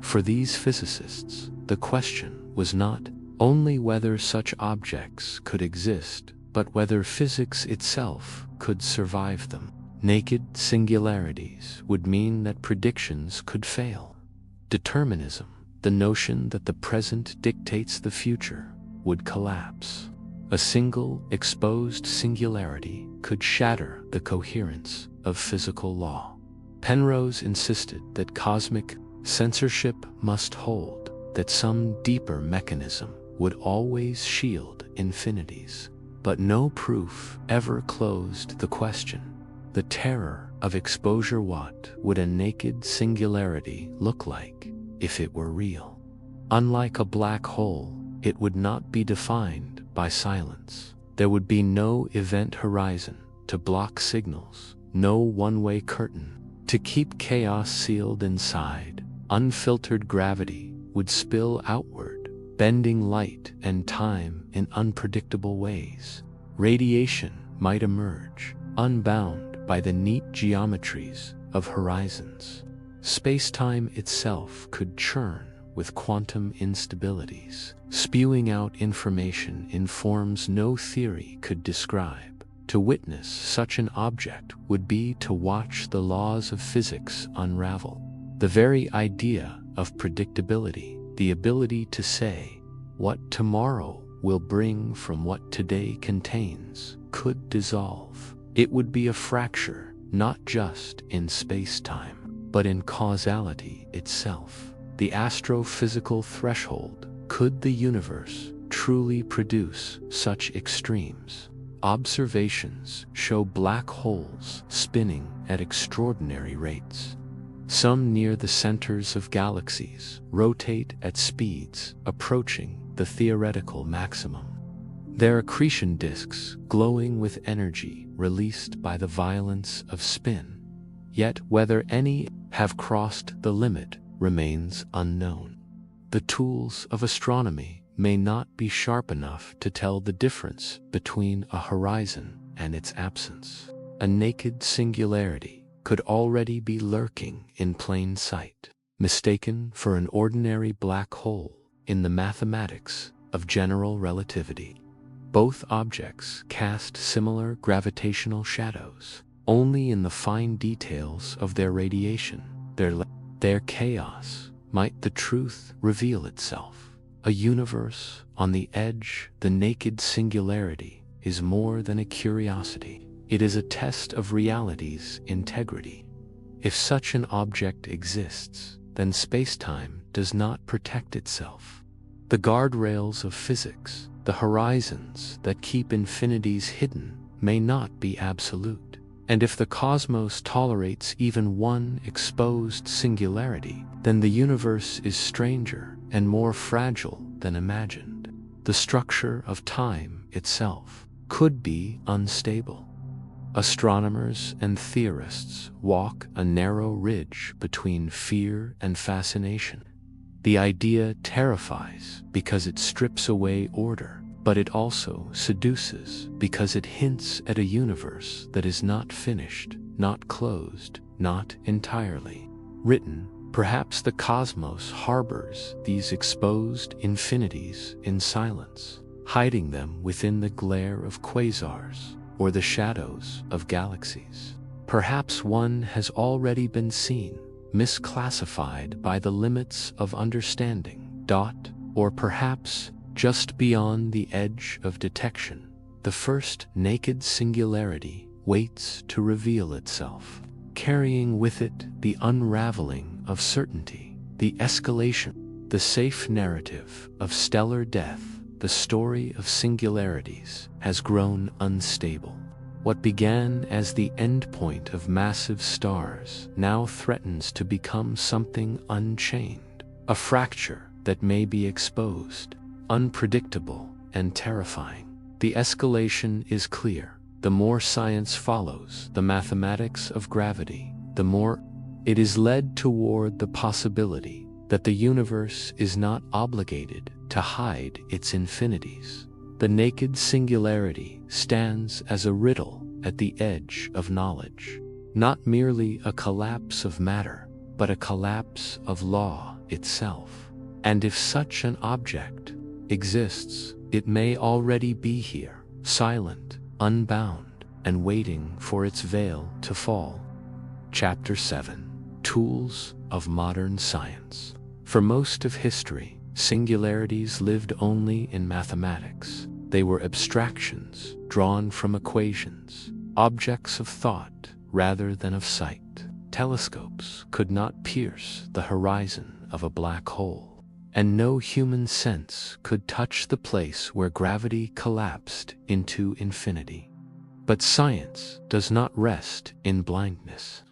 For these physicists, the question was not only whether such objects could exist, but whether physics itself could survive them. Naked singularities would mean that predictions could fail. Determinism, the notion that the present dictates the future, would collapse. A single exposed singularity could shatter the coherence of physical law. Penrose insisted that cosmic Censorship must hold that some deeper mechanism would always shield infinities. But no proof ever closed the question. The terror of exposure. What would a naked singularity look like if it were real? Unlike a black hole, it would not be defined by silence. There would be no event horizon to block signals, no one-way curtain to keep chaos sealed inside. Unfiltered gravity would spill outward, bending light and time in unpredictable ways. Radiation might emerge, unbound by the neat geometries of horizons. Spacetime itself could churn with quantum instabilities, spewing out information in forms no theory could describe. To witness such an object would be to watch the laws of physics unravel. The very idea of predictability, the ability to say what tomorrow will bring from what today contains, could dissolve. It would be a fracture, not just in space-time, but in causality itself. The astrophysical threshold. Could the universe truly produce such extremes? Observations show black holes spinning at extraordinary rates. Some near the centers of galaxies rotate at speeds approaching the theoretical maximum. Their accretion disks glowing with energy released by the violence of spin. Yet whether any have crossed the limit remains unknown. The tools of astronomy may not be sharp enough to tell the difference between a horizon and its absence. A naked singularity could already be lurking in plain sight, mistaken for an ordinary black hole in the mathematics of general relativity. Both objects cast similar gravitational shadows, only in the fine details of their radiation, their chaos. Might the truth reveal itself? A universe on the edge. The naked singularity is more than a curiosity. It is a test of reality's integrity. If such an object exists, then spacetime does not protect itself. The guardrails of physics, the horizons that keep infinities hidden, may not be absolute. And if the cosmos tolerates even one exposed singularity, then the universe is stranger and more fragile than imagined. The structure of time itself could be unstable. Astronomers and theorists walk a narrow ridge between fear and fascination. The idea terrifies because it strips away order, but it also seduces because it hints at a universe that is not finished, not closed, not entirely written. Perhaps the cosmos harbors these exposed infinities in silence, hiding them within the glare of quasars or the shadows of galaxies. Perhaps one has already been seen, misclassified by the limits of understanding. Or perhaps just beyond the edge of detection, the first naked singularity waits to reveal itself, carrying with it the unraveling of certainty, the escalation, the safe narrative of stellar death. The story of singularities has grown unstable. What began as the endpoint of massive stars now threatens to become something unchained, a fracture that may be exposed, unpredictable and terrifying. The escalation is clear. The more science follows the mathematics of gravity, the more it is led toward the possibility that the universe is not obligated to hide its infinities. The naked singularity stands as a riddle at the edge of knowledge, not merely a collapse of matter, but a collapse of law itself. And if such an object exists, it may already be here, silent, unbound, and waiting for its veil to fall. Chapter 7. Tools of Modern Science. For most of history, singularities lived only in mathematics. They were abstractions drawn from equations, objects of thought rather than of sight. telescopes could not pierce the horizon of a black hole, and no human sense could touch the place where gravity collapsed into infinity. But science does not rest in blindness.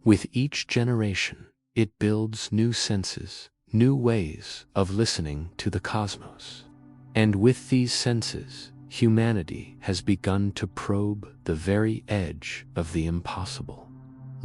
With each generation, it builds new senses, new ways of listening to the cosmos. And with these senses, humanity has begun to probe the very edge of the impossible.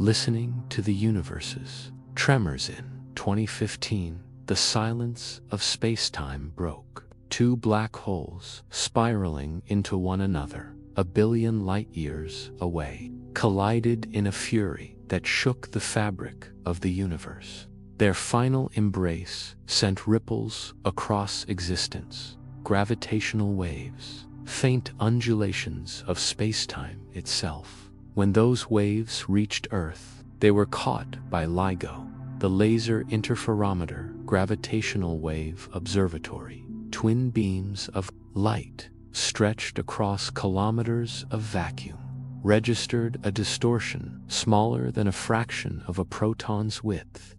Listening to the universe's tremors. In 2015, the silence of spacetime broke. Two black holes, spiraling into one another, a billion light-years away, collided in a fury that shook the fabric of the universe. Their final embrace sent ripples across existence, gravitational waves, faint undulations of spacetime itself. When those waves reached Earth, they were caught by LIGO, the Laser Interferometer Gravitational Wave Observatory. Twin beams of light, stretched across kilometers of vacuum, registered a distortion smaller than a fraction of a proton's width.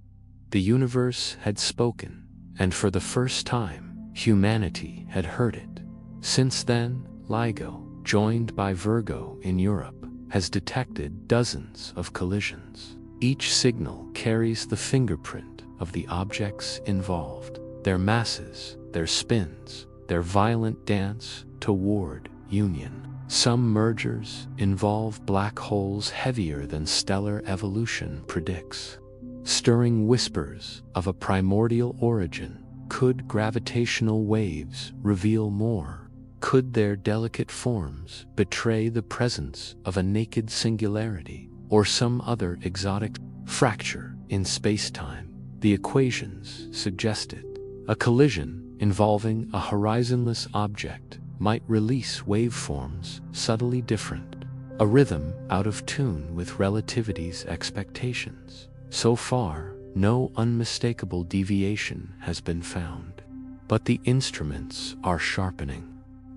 The universe had spoken, and for the first time, humanity had heard it. Since then, LIGO, joined by Virgo in Europe, has detected dozens of collisions. Each signal carries the fingerprint of the objects involved, their masses, their spins, their violent dance toward union. Some mergers involve black holes heavier than stellar evolution predicts, stirring whispers of a primordial origin. Could gravitational waves reveal more? Could their delicate forms betray the presence of a naked singularity or some other exotic fracture in spacetime? The equations suggested. A collision involving a horizonless object might release waveforms subtly different, a rhythm out of tune with relativity's expectations. So far, no unmistakable deviation has been found, but the instruments are sharpening.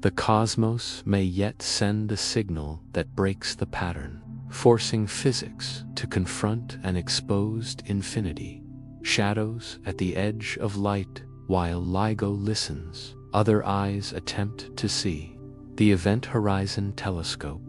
The cosmos may yet send a signal that breaks the pattern, forcing physics to confront an exposed infinity. Shadows at the edge of light. While LIGO listens, other eyes attempt to see. The Event Horizon Telescope,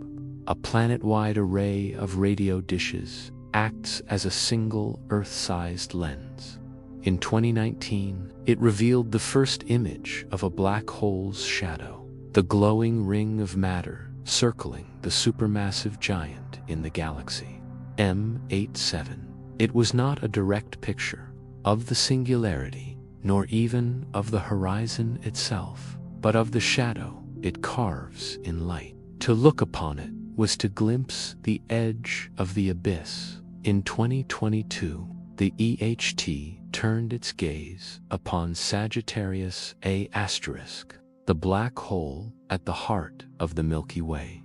a planet-wide array of radio dishes, acts as a single Earth-sized lens. In 2019, it revealed the first image of a black hole's shadow, the glowing ring of matter circling the supermassive giant in the galaxy, M87. It was not a direct picture of the singularity, nor even of the horizon itself, but of the shadow it carves in light. To look upon it was to glimpse the edge of the abyss. In 2022, the EHT turned its gaze upon Sagittarius A*, the black hole at the heart of the Milky Way.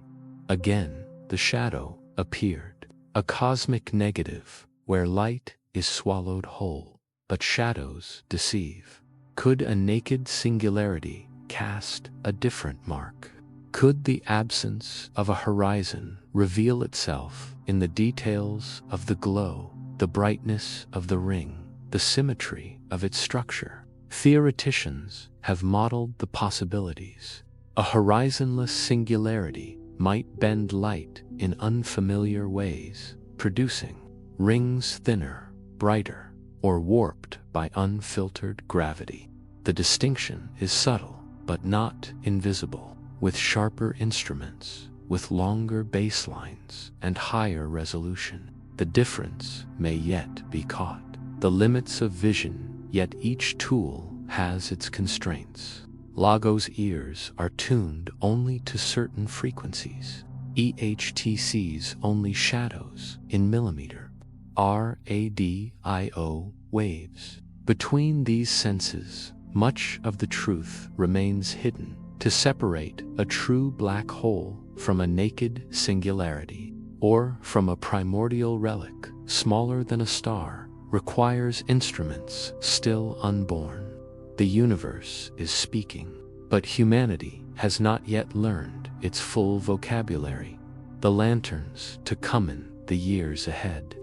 Again, the shadow appeared, a cosmic negative where light is swallowed whole. But shadows deceive. Could a naked singularity cast a different mark? Could the absence of a horizon reveal itself in the details of the glow, the brightness of the ring, the symmetry of its structure? Theoreticians have modeled the possibilities. A horizonless singularity might bend light in unfamiliar ways, producing rings thinner, brighter, or warped by unfiltered gravity. The distinction is subtle, but not invisible. With sharper instruments, with longer baselines and higher resolution, the difference may yet be caught. The limits of vision, yet each tool has its constraints. LIGO's ears are tuned only to certain frequencies. EHT sees only shadows in millimeter radio waves. Between these senses, much of the truth remains hidden. To separate a true black hole from a naked singularity, or from a primordial relic smaller than a star, requires instruments still unborn. The universe is speaking, but humanity has not yet learned its full vocabulary. The lanterns to come in the years ahead.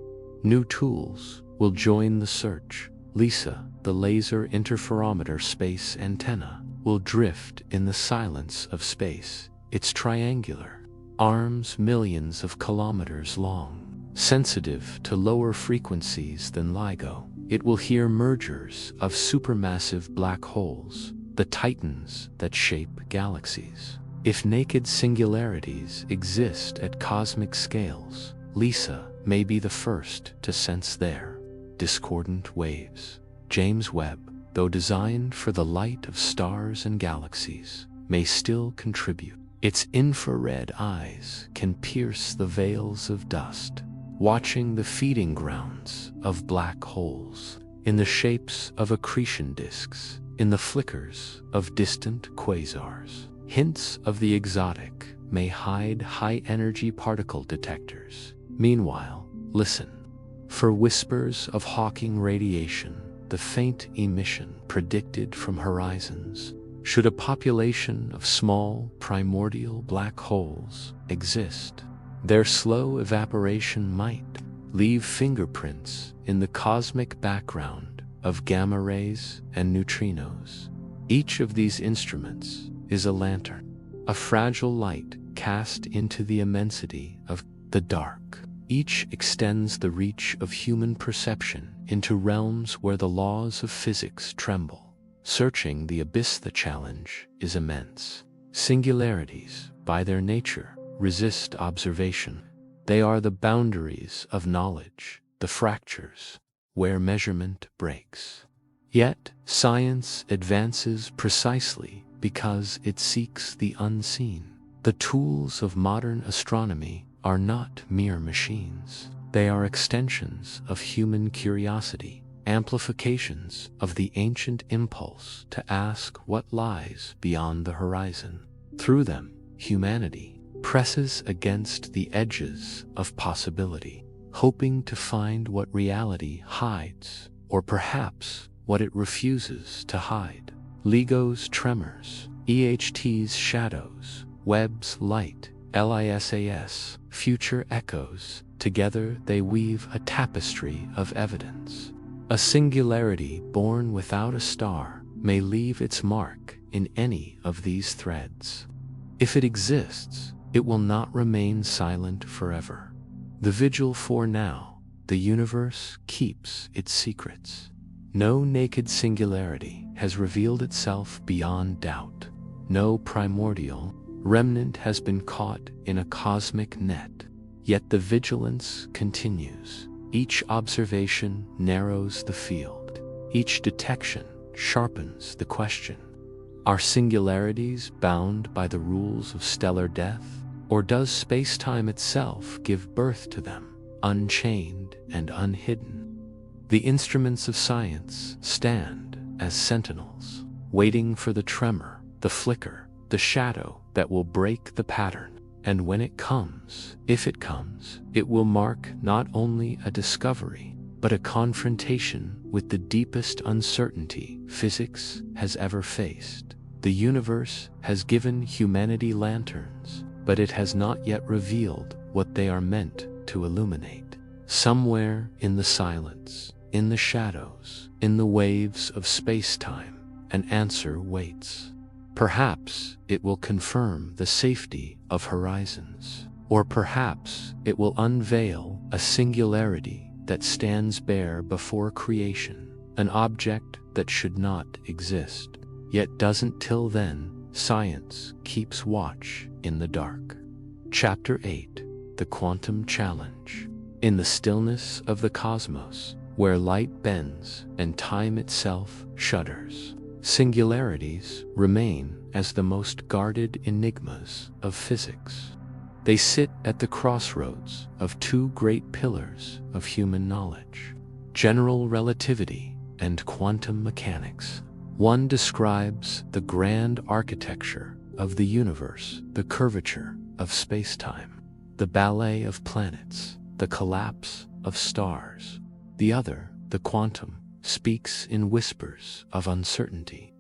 New tools will join the search. LISA, the laser interferometer space antenna, will drift in the silence of space. Its triangular arms millions of kilometers long, sensitive to lower frequencies than LIGO. It will hear mergers of supermassive black holes, the titans that shape galaxies. If naked singularities exist at cosmic scales, LISA may be the first to sense their discordant waves. James Webb, though designed for the light of stars and galaxies, may still contribute. Its infrared eyes can pierce the veils of dust, watching the feeding grounds of black holes, in the shapes of accretion disks, in the flickers of distant quasars. Hints of the exotic may hide high-energy particle detectors. Meanwhile, listen for whispers of Hawking radiation, the faint emission predicted from horizons. Should a population of small primordial black holes exist, their slow evaporation might leave fingerprints in the cosmic background of gamma rays and neutrinos. Each of these instruments is a lantern, a fragile light cast into the immensity of the dark. Each extends the reach of human perception into realms where the laws of physics tremble. Searching the abyss, the challenge is immense. Singularities, by their nature, resist observation. They are the boundaries of knowledge, the fractures where measurement breaks. Yet, science advances precisely because it seeks the unseen. The tools of modern astronomy are not mere machines. They are extensions of human curiosity, amplifications of the ancient impulse to ask what lies beyond the horizon. Through them, humanity presses against the edges of possibility, hoping to find what reality hides, or perhaps what it refuses to hide. LIGO's tremors, EHT's shadows, Webb's light, LISA's future echoes, together they weave a tapestry of evidence. A singularity born without a star may leave its mark in any of these threads. If it exists, it will not remain silent forever. The vigil for now, the universe keeps its secrets. No naked singularity has revealed itself beyond doubt. No primordial remnant has been caught in a cosmic net. Yet the vigilance continues. Each observation narrows the field. Each detection sharpens the question. Are singularities bound by the rules of stellar death? Or does space-time itself give birth to them, unchained and unhidden? The instruments of science stand as sentinels, waiting for the tremor, the flicker, the shadow that will break the pattern. And when it comes, if it comes, it will mark not only a discovery, but a confrontation with the deepest uncertainty physics has ever faced. The universe has given humanity lanterns, but it has not yet revealed what they are meant to illuminate. Somewhere in the silence, in the shadows, in the waves of space-time, an answer waits. Perhaps it will confirm the safety of horizons, or perhaps it will unveil a singularity that stands bare before creation, an object that should not exist, yet doesn't. Till then, science keeps watch in the dark. Chapter 8: The Quantum Challenge. In the stillness of the cosmos, where light bends and time itself shudders, singularities remain as the most guarded enigmas of physics. They sit at the crossroads of two great pillars of human knowledge: general relativity and quantum mechanics. One describes the grand architecture of the universe, the curvature of space-time, the ballet of planets, the collapse of stars. The other, the quantum, speaks in whispers of uncertainty,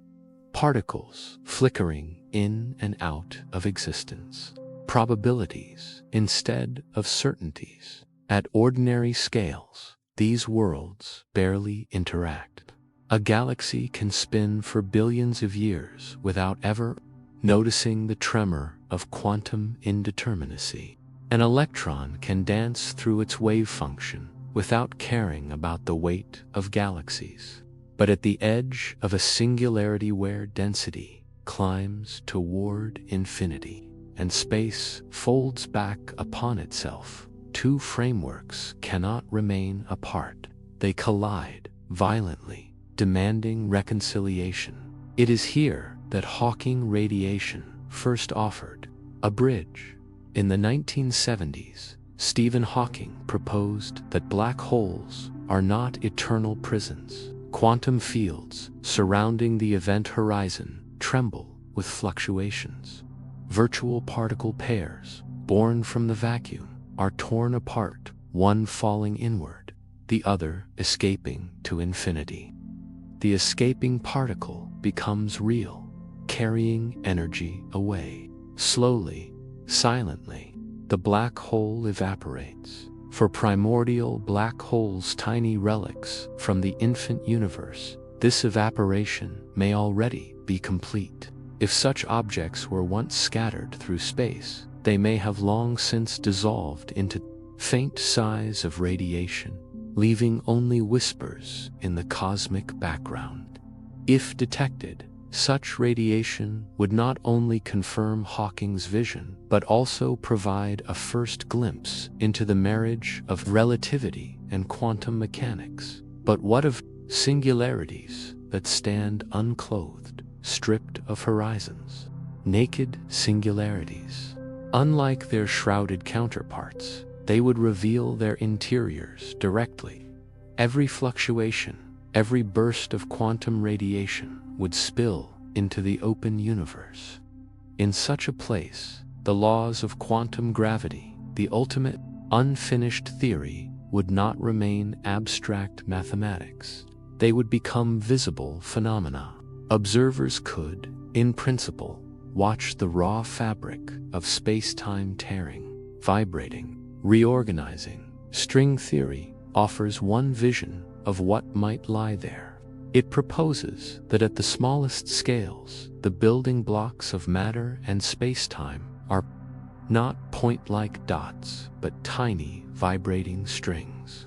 particles flickering in and out of existence, probabilities instead of certainties. At ordinary scales, these worlds barely interact. A galaxy can spin for billions of years without ever noticing the tremor of quantum indeterminacy. An electron can dance through its wave function without caring about the weight of galaxies. But at the edge of a singularity where density climbs toward infinity and space folds back upon itself, two frameworks cannot remain apart. They collide violently, demanding reconciliation. It is here that Hawking radiation first offered a bridge. In the 1970s, Stephen Hawking proposed that black holes are not eternal prisons. Quantum fields surrounding the event horizon tremble with fluctuations. Virtual particle pairs, born from the vacuum, are torn apart, one falling inward, the other escaping to infinity. The escaping particle becomes real, carrying energy away. Slowly, silently, the black hole evaporates. For primordial black holes, tiny relics from the infant universe, this evaporation may already be complete. If such objects were once scattered through space, they may have long since dissolved into faint sighs of radiation, leaving only whispers in the cosmic background. If detected, such radiation would not only confirm Hawking's vision, but also provide a first glimpse into the marriage of relativity and quantum mechanics. But what of singularities that stand unclothed, stripped of horizons? Naked singularities. Unlike their shrouded counterparts, they would reveal their interiors directly. Every fluctuation, every burst of quantum radiation would spill into the open universe. In such a place, the laws of quantum gravity, the ultimate unfinished theory, would not remain abstract mathematics. They would become visible phenomena. Observers could, in principle, watch the raw fabric of space-time tearing, vibrating, reorganizing. String theory offers one vision of what might lie there. It proposes that at the smallest scales, the building blocks of matter and space-time are not point-like dots, but tiny, vibrating strings.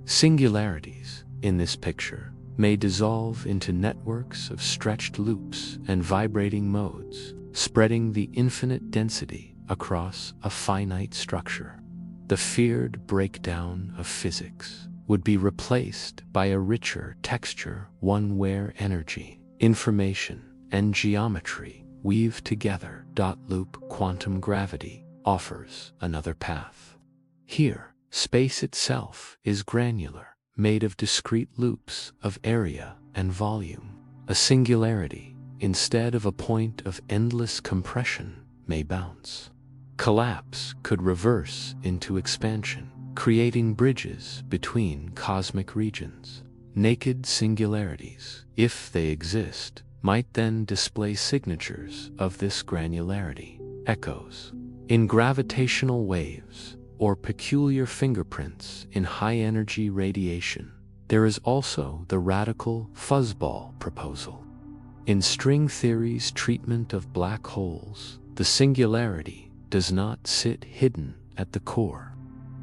Singularities, in this picture, may dissolve into networks of stretched loops and vibrating modes, spreading the infinite density across a finite structure. The feared breakdown of physics would be replaced by a richer texture, one where energy, information, and geometry weave together. Loop quantum gravity offers another path. Here, space itself is granular, made of discrete loops of area and volume. A singularity, instead of a point of endless compression, may bounce. Collapse could reverse into expansion, creating bridges between cosmic regions. Naked singularities, if they exist, might then display signatures of this granularity, echoes in gravitational waves, or peculiar fingerprints in high-energy radiation. There is also the radical fuzzball proposal. In string theory's treatment of black holes, the singularity does not sit hidden at the core.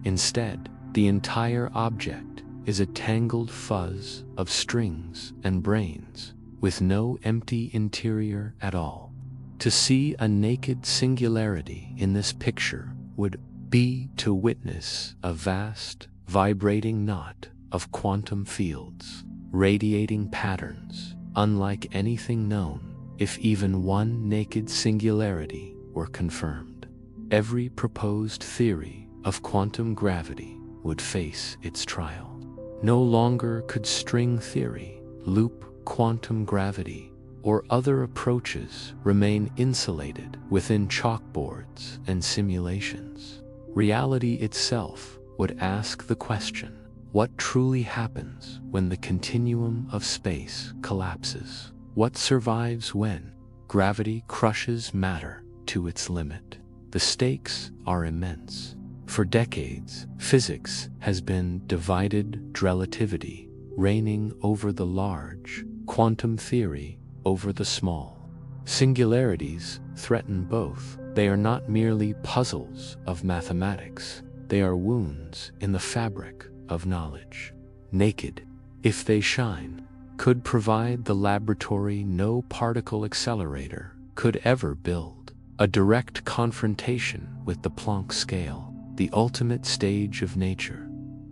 Instead, the entire object is a tangled fuzz of strings and brains, with no empty interior at all. To see a naked singularity in this picture would be to witness a vast, vibrating knot of quantum fields, radiating patterns, unlike anything known, if even one naked singularity were confirmed. Every proposed theory of quantum gravity would face its trial. No longer could string theory, loop quantum gravity, or other approaches remain insulated within chalkboards and simulations. Reality itself would ask the question, what truly happens when the continuum of space collapses? What survives when gravity crushes matter to its limit? The stakes are immense. For decades, physics has been divided relativity, reigning over the large, quantum theory over the small. Singularities threaten both. They are not merely puzzles of mathematics, they are wounds in the fabric of knowledge. Naked, if they shine, could provide the laboratory no particle accelerator could ever build. A direct confrontation with the Planck scale, the ultimate stage of nature.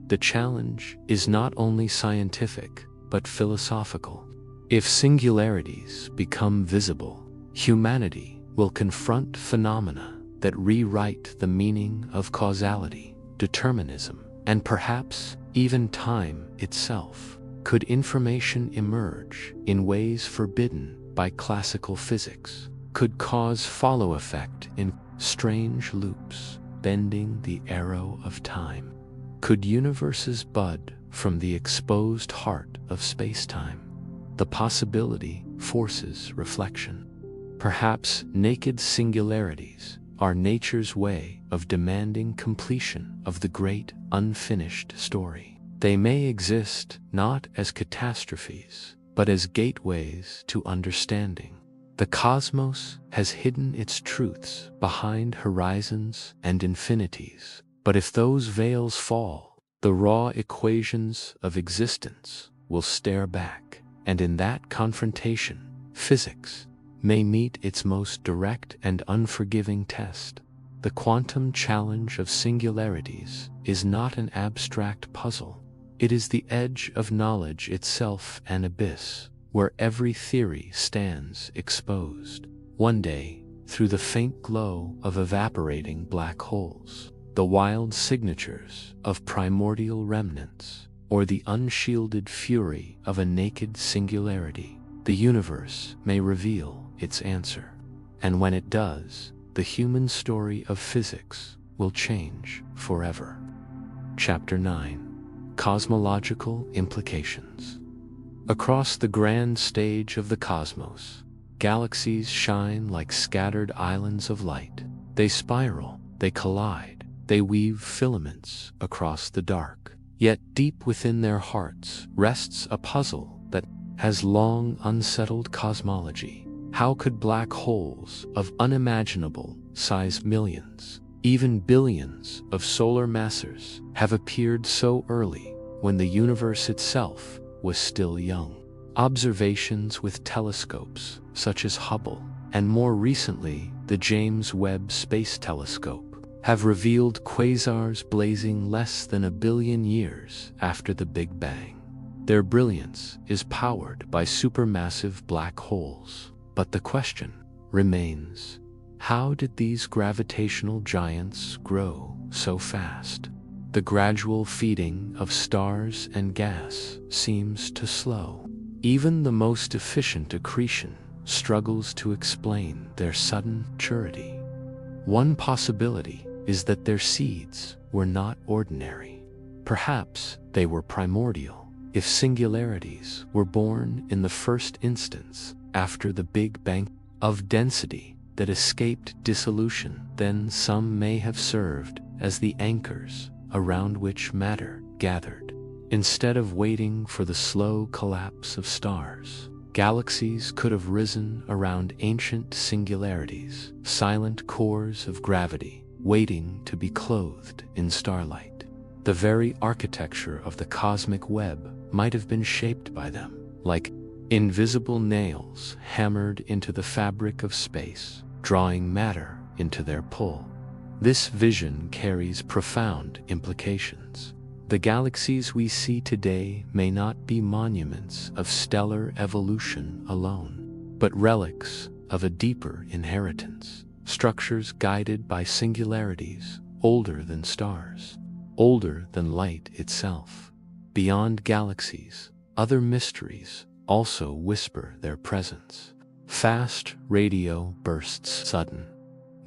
The challenge is not only scientific, but philosophical. If singularities become visible, humanity will confront phenomena that rewrite the meaning of causality, determinism, and perhaps even time itself. Could information emerge in ways forbidden by classical physics? Could cause follow effect in strange loops, bending the arrow of time? Could universes bud from the exposed heart of spacetime? The possibility forces reflection. Perhaps naked singularities are nature's way of demanding completion of the great unfinished story. They may exist not as catastrophes, but as gateways to understanding. The cosmos has hidden its truths behind horizons and infinities, but if those veils fall, the raw equations of existence will stare back, and in that confrontation, physics may meet its most direct and unforgiving test. The quantum challenge of singularities is not an abstract puzzle. It is the edge of knowledge itself, an abyss where every theory stands exposed. One day, through the faint glow of evaporating black holes, the wild signatures of primordial remnants, or the unshielded fury of a naked singularity, the universe may reveal its answer. And when it does, the human story of physics will change forever. Chapter 9: Cosmological Implications. Across the grand stage of the cosmos, galaxies shine like scattered islands of light. They spiral, they collide, they weave filaments across the dark. Yet deep within their hearts rests a puzzle that has long unsettled cosmology. How could black holes of unimaginable size, millions, even billions of solar masses, have appeared so early when the universe itself was still young? Observations with telescopes such as Hubble, and more recently the James Webb Space Telescope, have revealed quasars blazing less than 1 billion years after the Big Bang. Their brilliance is powered by supermassive black holes. But the question remains, how did these gravitational giants grow so fast? The gradual feeding of stars and gas seems to slow. Even the most efficient accretion struggles to explain their sudden maturity. One possibility is that their seeds were not ordinary. Perhaps they were primordial. If singularities were born in the first instance after the Big Bang, of density that escaped dissolution, then some may have served as the anchors around which matter gathered. Instead of waiting for the slow collapse of stars, galaxies could have risen around ancient singularities, silent cores of gravity, waiting to be clothed in starlight. The very architecture of the cosmic web might have been shaped by them, like invisible nails hammered into the fabric of space, drawing matter into their pull. This vision carries profound implications. The galaxies we see today may not be monuments of stellar evolution alone, but relics of a deeper inheritance, structures guided by singularities older than stars, older than light itself. Beyond galaxies, other mysteries also whisper their presence. Fast radio bursts, sudden,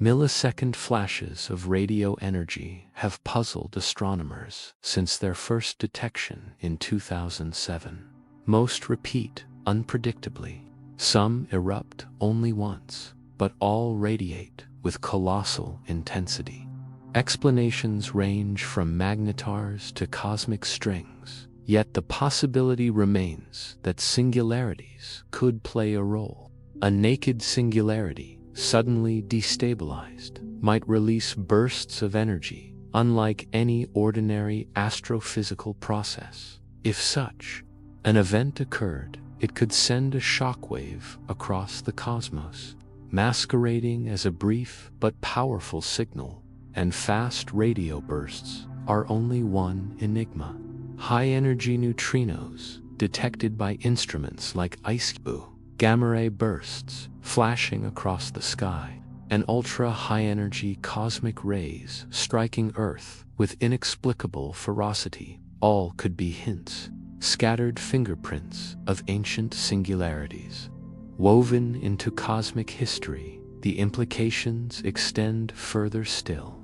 millisecond flashes of radio energy have puzzled astronomers since their first detection in 2007. Most repeat unpredictably. Some erupt only once, but all radiate with colossal intensity. Explanations range from magnetars to cosmic strings, yet the possibility remains that singularities could play a role. A naked singularity, suddenly destabilized, might release bursts of energy, unlike any ordinary astrophysical process. If such an event occurred, it could send a shockwave across the cosmos, masquerading as a brief but powerful signal, and fast radio bursts are only one enigma. High-energy neutrinos, detected by instruments like IceBoo, gamma-ray bursts flashing across the sky, and ultra-high-energy cosmic rays striking Earth with inexplicable ferocity, all could be hints, scattered fingerprints of ancient singularities. Woven into cosmic history, the implications extend further still.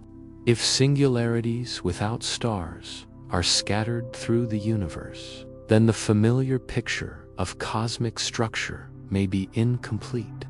If singularities without stars are scattered through the universe, then the familiar picture of cosmic structure may be incomplete.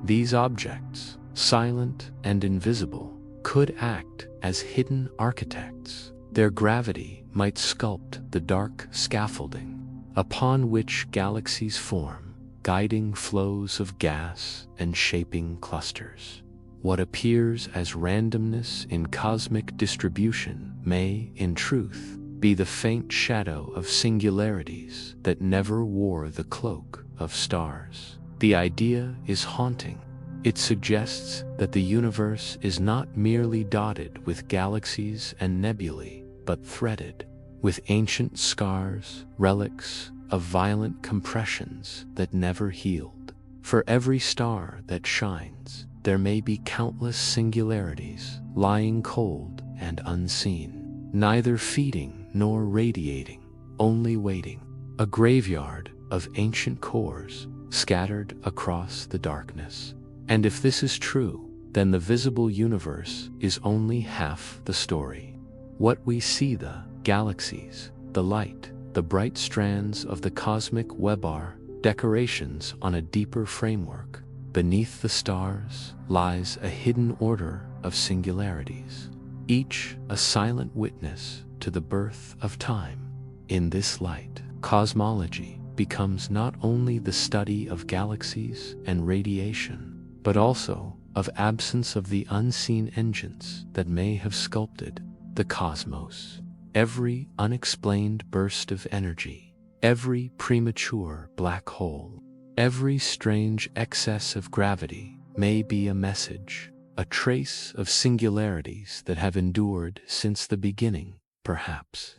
These objects, silent and invisible, could act as hidden architects. Their gravity might sculpt the dark scaffolding upon which galaxies form, guiding flows of gas and shaping clusters. What appears as randomness in cosmic distribution may, in truth, be the faint shadow of singularities that never wore the cloak of stars. The idea is haunting. It suggests that the universe is not merely dotted with galaxies and nebulae, but threaded with ancient scars, relics of violent compressions that never healed. For every star that shines, there may be countless singularities lying cold and unseen, neither feeding nor radiating, only waiting. A graveyard of ancient cores scattered across the darkness. And if this is true, then the visible universe is only half the story. What we see, the galaxies, the light, the bright strands of the cosmic web, are decorations on a deeper framework. Beneath the stars lies a hidden order of singularities, each a silent witness to the birth of time. In this light, cosmology becomes not only the study of galaxies and radiation, but also of absence of the unseen engines that may have sculpted the cosmos. Every unexplained burst of energy, every premature black hole, every strange excess of gravity may be a message, a trace of singularities that have endured since the beginning, perhaps.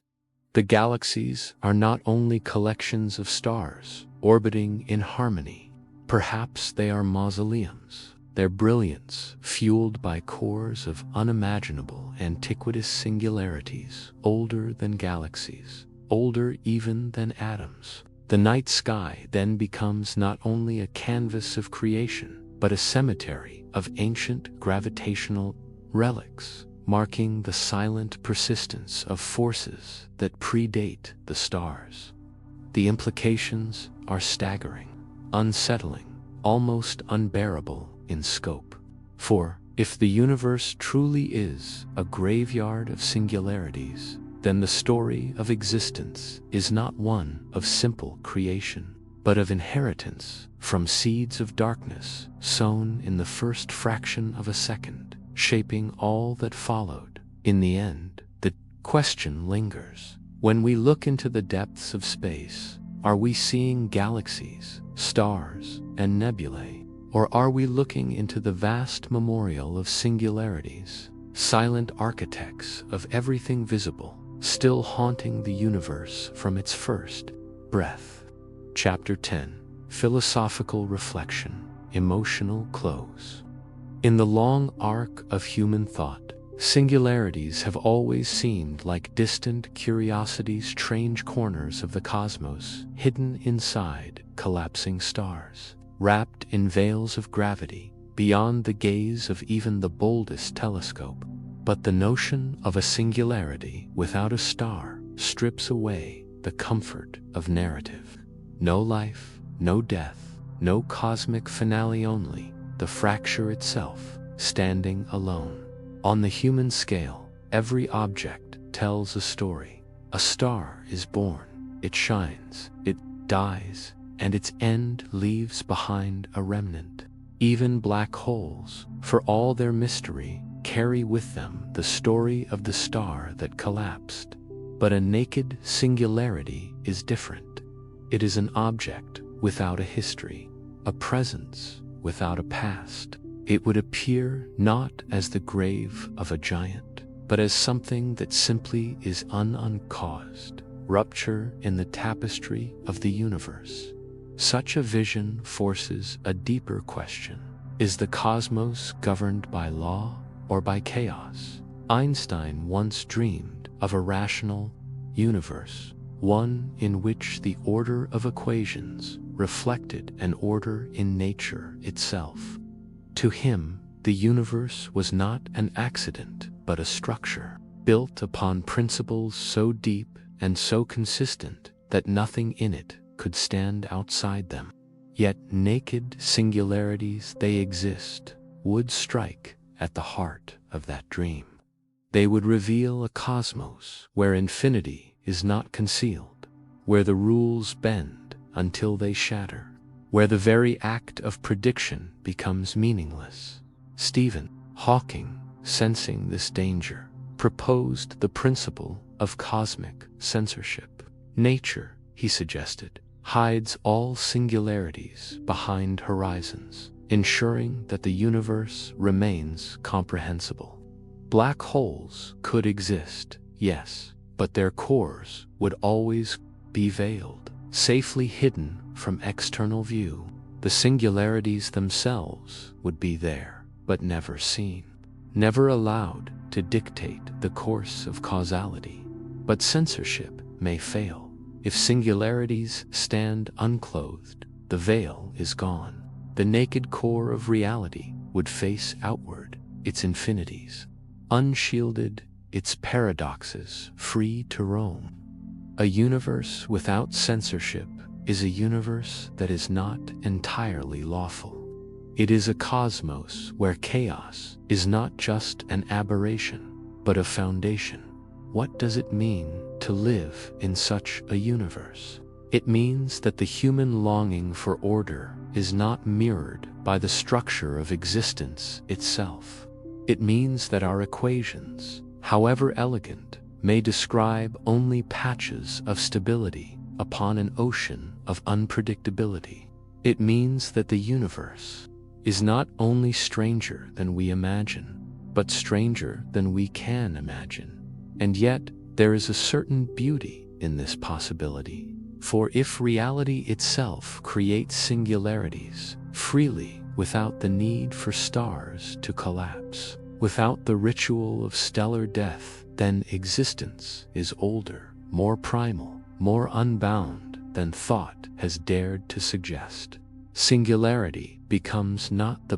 The galaxies are not only collections of stars orbiting in harmony. Perhaps they are mausoleums, their brilliance fueled by cores of unimaginable antiquitous singularities, older than galaxies, older even than atoms. The night sky then becomes not only a canvas of creation, but a cemetery of ancient gravitational relics, marking the silent persistence of forces that predate the stars. The implications are staggering, unsettling, almost unbearable in scope. For if the universe truly is a graveyard of singularities, then the story of existence is not one of simple creation, but of inheritance from seeds of darkness sown in the first fraction of a second, shaping all that followed. In the end, the question lingers. When we look into the depths of space, are we seeing galaxies, stars, and nebulae? Or are we looking into the vast memorial of singularities, silent architects of everything visible, still haunting the universe from its first breath? Chapter 10. Philosophical Reflection. Emotional Close. In the long arc of human thought, singularities have always seemed like distant curiosities, strange corners of the cosmos, hidden inside collapsing stars, wrapped in veils of gravity, beyond the gaze of even the boldest telescope. But the notion of a singularity without a star strips away the comfort of narrative. No life, no death, no cosmic finale, only the fracture itself, standing alone. On the human scale, every object tells a story. A star is born, it shines, it dies, and its end leaves behind a remnant. Even black holes, for all their mystery, carry with them the story of the star that collapsed. But a naked singularity is different. It is an object without a history, a presence without a past. It would appear not as the grave of a giant, but as something that simply is uncaused, rupture in the tapestry of the universe. Such a vision forces a deeper question. Is the cosmos governed by law or by chaos? Einstein once dreamed of a rational universe, one in which the order of equations reflected an order in nature itself. To him, the universe was not an accident, but a structure, built upon principles so deep and so consistent that nothing in it could stand outside them. Yet naked singularities, they exist, would strike at the heart of that dream. They would reveal a cosmos where infinity is not concealed, where the rules bend until they shatter, where the very act of prediction becomes meaningless. Stephen Hawking, sensing this danger, proposed the principle of cosmic censorship. Nature, he suggested, hides all singularities behind horizons, ensuring that the universe remains comprehensible. Black holes could exist, yes, but their cores would always be veiled, safely hidden from external view. The singularities themselves would be there, but never seen, never allowed to dictate the course of causality. But censorship may fail. If singularities stand unclothed, the veil is gone. The naked core of reality would face outward, its infinities, unshielded, its paradoxes free to roam. A universe without censorship is a universe that is not entirely lawful. It is a cosmos where chaos is not just an aberration, but a foundation. What does it mean to live in such a universe? It means that the human longing for order is not mirrored by the structure of existence itself. It means that our equations, however elegant, may describe only patches of stability upon an ocean of unpredictability. It means that the universe is not only stranger than we imagine, but stranger than we can imagine. And yet, there is a certain beauty in this possibility. For if reality itself creates singularities freely without the need for stars to collapse, without the ritual of stellar death, then existence is older, more primal, more unbound than thought has dared to suggest. Singularity becomes not the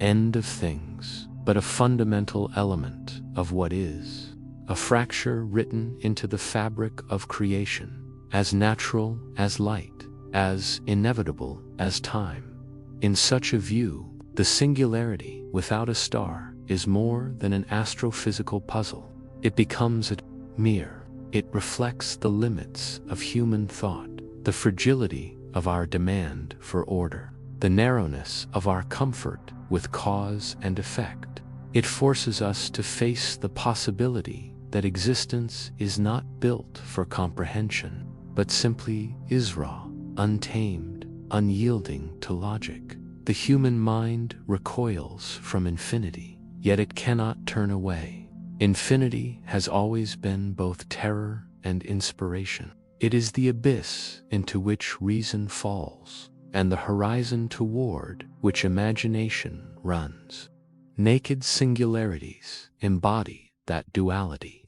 end of things, but a fundamental element of what is. A fracture written into the fabric of creation, as natural as light, as inevitable as time. In such a view, the singularity without a star is more than an astrophysical puzzle. It becomes a mirror. It reflects the limits of human thought, the fragility of our demand for order, the narrowness of our comfort with cause and effect. It forces us to face the possibility that existence is not built for comprehension, but simply is raw, untamed, unyielding to logic. The human mind recoils from infinity, yet it cannot turn away. Infinity has always been both terror and inspiration. It is the abyss into which reason falls, and the horizon toward which imagination runs. Naked singularities embody that duality.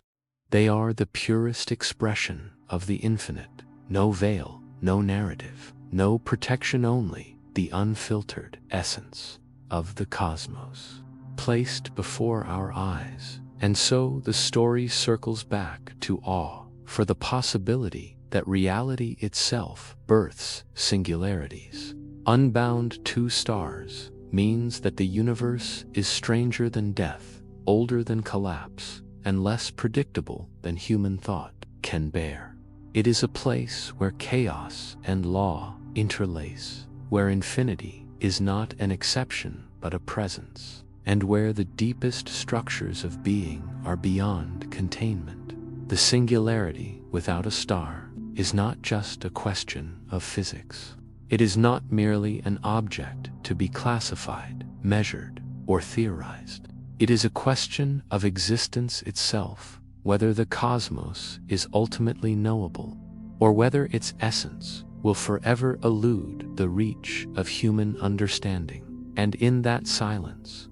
They are the purest expression of the infinite. No veil, no narrative, no protection, only the unfiltered essence of the cosmos placed before our eyes. And so the story circles back to awe for the possibility that reality itself births singularities. Unbound two stars means that the universe is stranger than death, older than collapse and less predictable than human thought can bear. It is a place where chaos and law interlace, where infinity is not an exception but a presence, and where the deepest structures of being are beyond containment. The singularity without a star is not just a question of physics. It is not merely an object to be classified, measured, or theorized. It is a question of existence itself, whether the cosmos is ultimately knowable, or whether its essence will forever elude the reach of human understanding. And in that silence,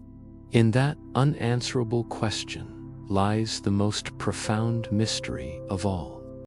in that unanswerable question, lies the most profound mystery of all.